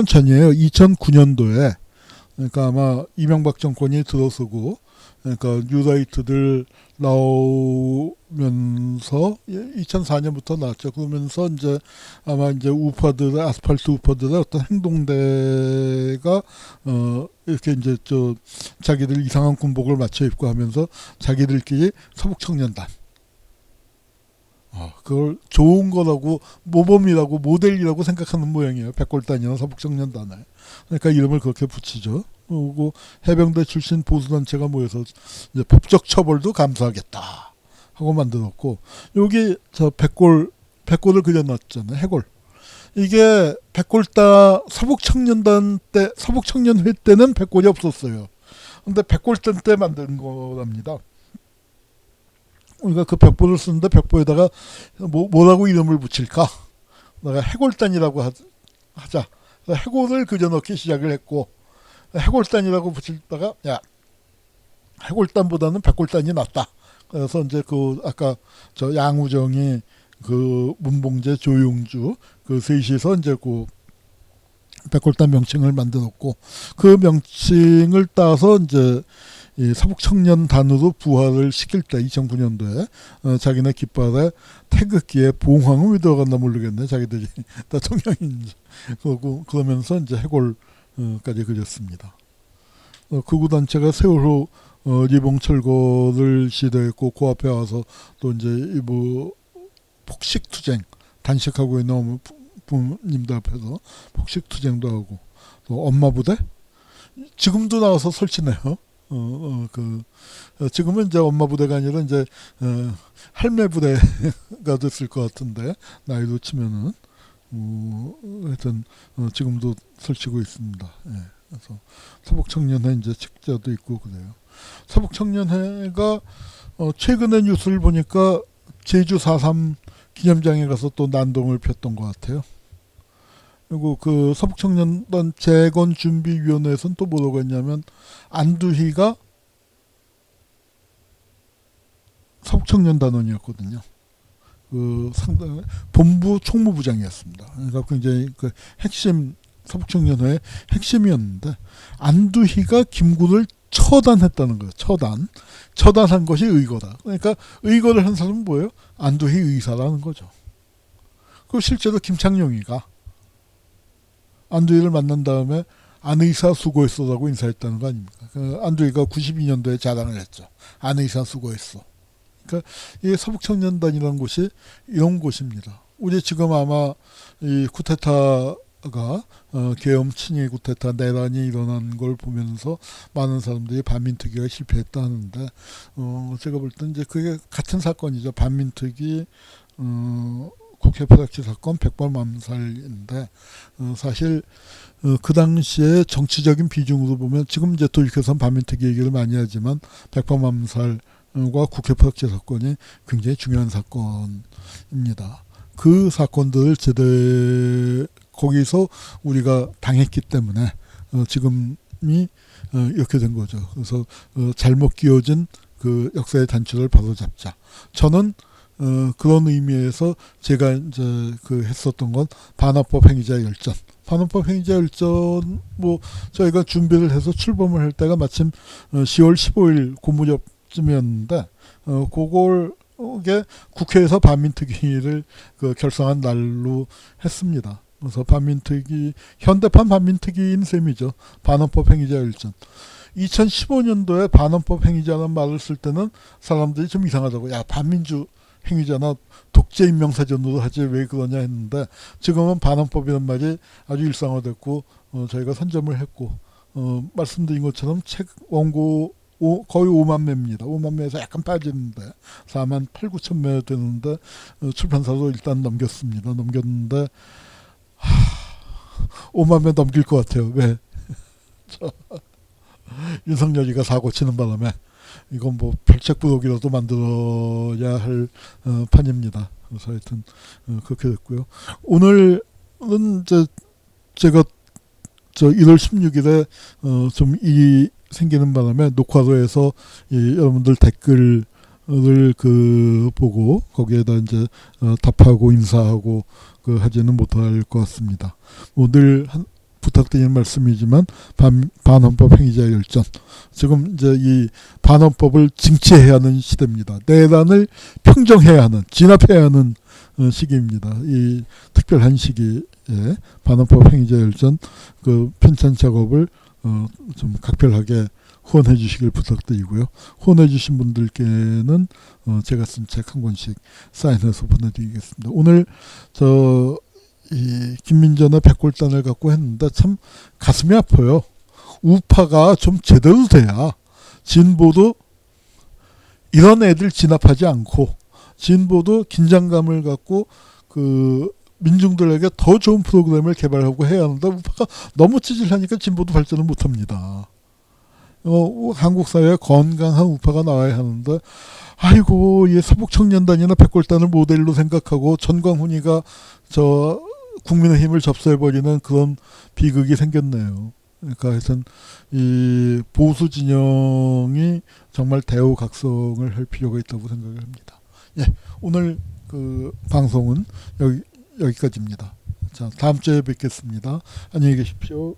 전이에요. 2009년도에 그러니까 아마 이명박 정권이 들어서고 그러니까 뉴라이트들 나오면서 2004년부터 나왔죠. 그러면서 이제 아마 이제 아스팔트 우파들의 어떤 행동대가 이렇게 이제 자기들 이상한 군복을 맞춰 입고 하면서 자기들끼리 서북청년단 그걸 좋은 거라고 모범이라고 모델이라고 생각하는 모양이에요. 백골단이나 서북청년단에. 그러니까 이름을 그렇게 붙이죠. 그리고 해병대 출신 보수단체가 모여서 이제 법적 처벌도 감수하겠다 하고 만들었고 여기 백골을 그려놨잖아요. 해골. 이게 서북청년회 때는 백골이 없었어요. 근데 백골단 때 만든 거랍니다. 우리가 그 벽보를 쓰는데 벽보에다가 뭐라고 이름을 붙일까? 내가 해골단이라고 하자. 해골을 그려넣기 시작을 했고 해골단이라고 붙이다가 해골단보다는 백골단이 낫다. 그래서 이제 아까 양우정이 문봉재 조용주 셋이서 이제 백골단 명칭을 만들었고 그 명칭을 따서 이제 이 서북청년단으로 부활을 시킬 때 2009년도에 자기네 깃발에 태극기에 봉황음이 들어갔나 모르겠네. 자기들이 대통령인지 그러면서 이제 해골까지 그렸습니다. 극우단체가 세월호 리봉 철거를 시도했고 그 앞에 와서 또 이제 폭식투쟁 단식하고 있는 부모님들 앞에서 폭식투쟁도 하고 또 엄마부대 지금도 나와서 설치네요. 지금은 이제 엄마 부대가 아니라 이제 할매 부대가 됐을 것 같은데 나이도 치면은 하여튼 지금도 설치고 있습니다. 예. 그래서 서북청년회 이제 책자도 있고 그래요. 서북청년회가 최근에 뉴스를 보니까 제주 4.3 기념장에 가서 또 난동을 폈던 것 같아요. 그리고 그 서북청년단 재건준비위원회에서는 또 뭐라고 했냐면 안두희가 서북청년단원이었거든요. 상당 본부 총무부장이었습니다. 그러니까 굉장히 서북청년회의 핵심이었는데 안두희가 김구를 처단했다는 거예요. 처단한 것이 의거다. 그러니까 의거를 한 사람은 뭐예요? 안두희 의사라는 거죠. 그리고 실제로 김창룡이가 안두희를 만난 다음에 안의사 수고했어라고 인사했다는 거 아닙니까? 안두희가 92년도에 자랑을 했죠. 안의사 수고했어. 그러니까 이 서북청년단이라는 곳이 이런 곳입니다. 우리 지금 아마 이 쿠데타가 계엄 친위 쿠데타 내란이 일어난 걸 보면서 많은 사람들이 반민특위가 실패했다 하는데 제가 볼 때 이제 그게 같은 사건이죠. 반민특위 국회 포닥치 사건 백범암살인데 사실 그 당시에 정치적인 비중으로 보면 지금 이제 돌이켜서 반민특위 얘기를 많이 하지만 백범암살과 국회 포닥치 사건이 굉장히 중요한 사건입니다. 그 사건들을 거기서 우리가 당했기 때문에 지금이 이렇게 된 거죠. 그래서 잘못 끼워진 그 역사의 단추를 바로잡자. 저는 그런 의미에서 제가 이제 했었던 건 반헌법 행위자 열전. 반헌법 행위자 열전 저희가 준비를 해서 출범을 할 때가 마침 10월 15일 그 무렵쯤이었는데 그게 국회에서 반민특위를 결성한 날로 했습니다. 그래서 현대판 반민특위인 셈이죠. 반헌법 행위자 열전. 2015년도에 반헌법 행위자라는 말을 쓸 때는 사람들이 좀 이상하다고 반민주 행위자나 독재인 명사전으로 하지 왜 그러냐 했는데, 지금은 반환법이란 말이 아주 일상화됐고 저희가 선점을 했고, 말씀드린 것처럼 책 원고 거의 5만 매입니다. 5만 매에서 약간 빠지는데 4만 8, 9천 매 되는데, 출판사도 일단 넘겼는데 5만 매 넘길 것 같아요. 왜? 윤석열이가 사고 치는 바람에 이건 뭐 별책 부록이라도 만들어야 할 판입니다. 그래서 하여튼 그렇게 됐고요. 오늘은 이제 제가 1월 16일에 좀 일이 생기는 바람에 녹화로 해서 여러분들 댓글을 보고 거기에다 이제 답하고 인사하고 하지는 못할 것 같습니다. 늘 부탁드리는 말씀이지만 반헌법 행위자의 열전, 지금 이제 이 반헌법을 징치해야 하는 시대입니다. 내란을 평정해야 하는, 진압해야 하는 시기입니다. 이 특별한 시기에 반헌법 행위자 열전 편찬 작업을 좀 각별하게 후원해 주시길 부탁드리고요. 후원해 주신 분들께는 제가 쓴 책 한 권씩 사인해서 보내드리겠습니다. 오늘 이 김민전의 백골단을 갖고 했는데 참 가슴이 아파요. 우파가 좀 제대로 돼야 진보도 이런 애들 진압하지 않고, 진보도 긴장감을 갖고 민중들에게 더 좋은 프로그램을 개발하고 해야 하는데, 우파가 너무 찌질하니까 진보도 발전을 못합니다. 한국 사회에 건강한 우파가 나와야 하는데, 아이고, 이 서북청년단이나 백골단을 모델로 생각하고 전광훈이가 국민의힘을 접수해버리는 그런 비극이 생겼네요. 그러니까 하여튼 이 보수 진영이 정말 대우각성을 할 필요가 있다고 생각을 합니다. 예, 오늘 방송은 여기까지입니다. 자, 다음 주에 뵙겠습니다. 안녕히 계십시오.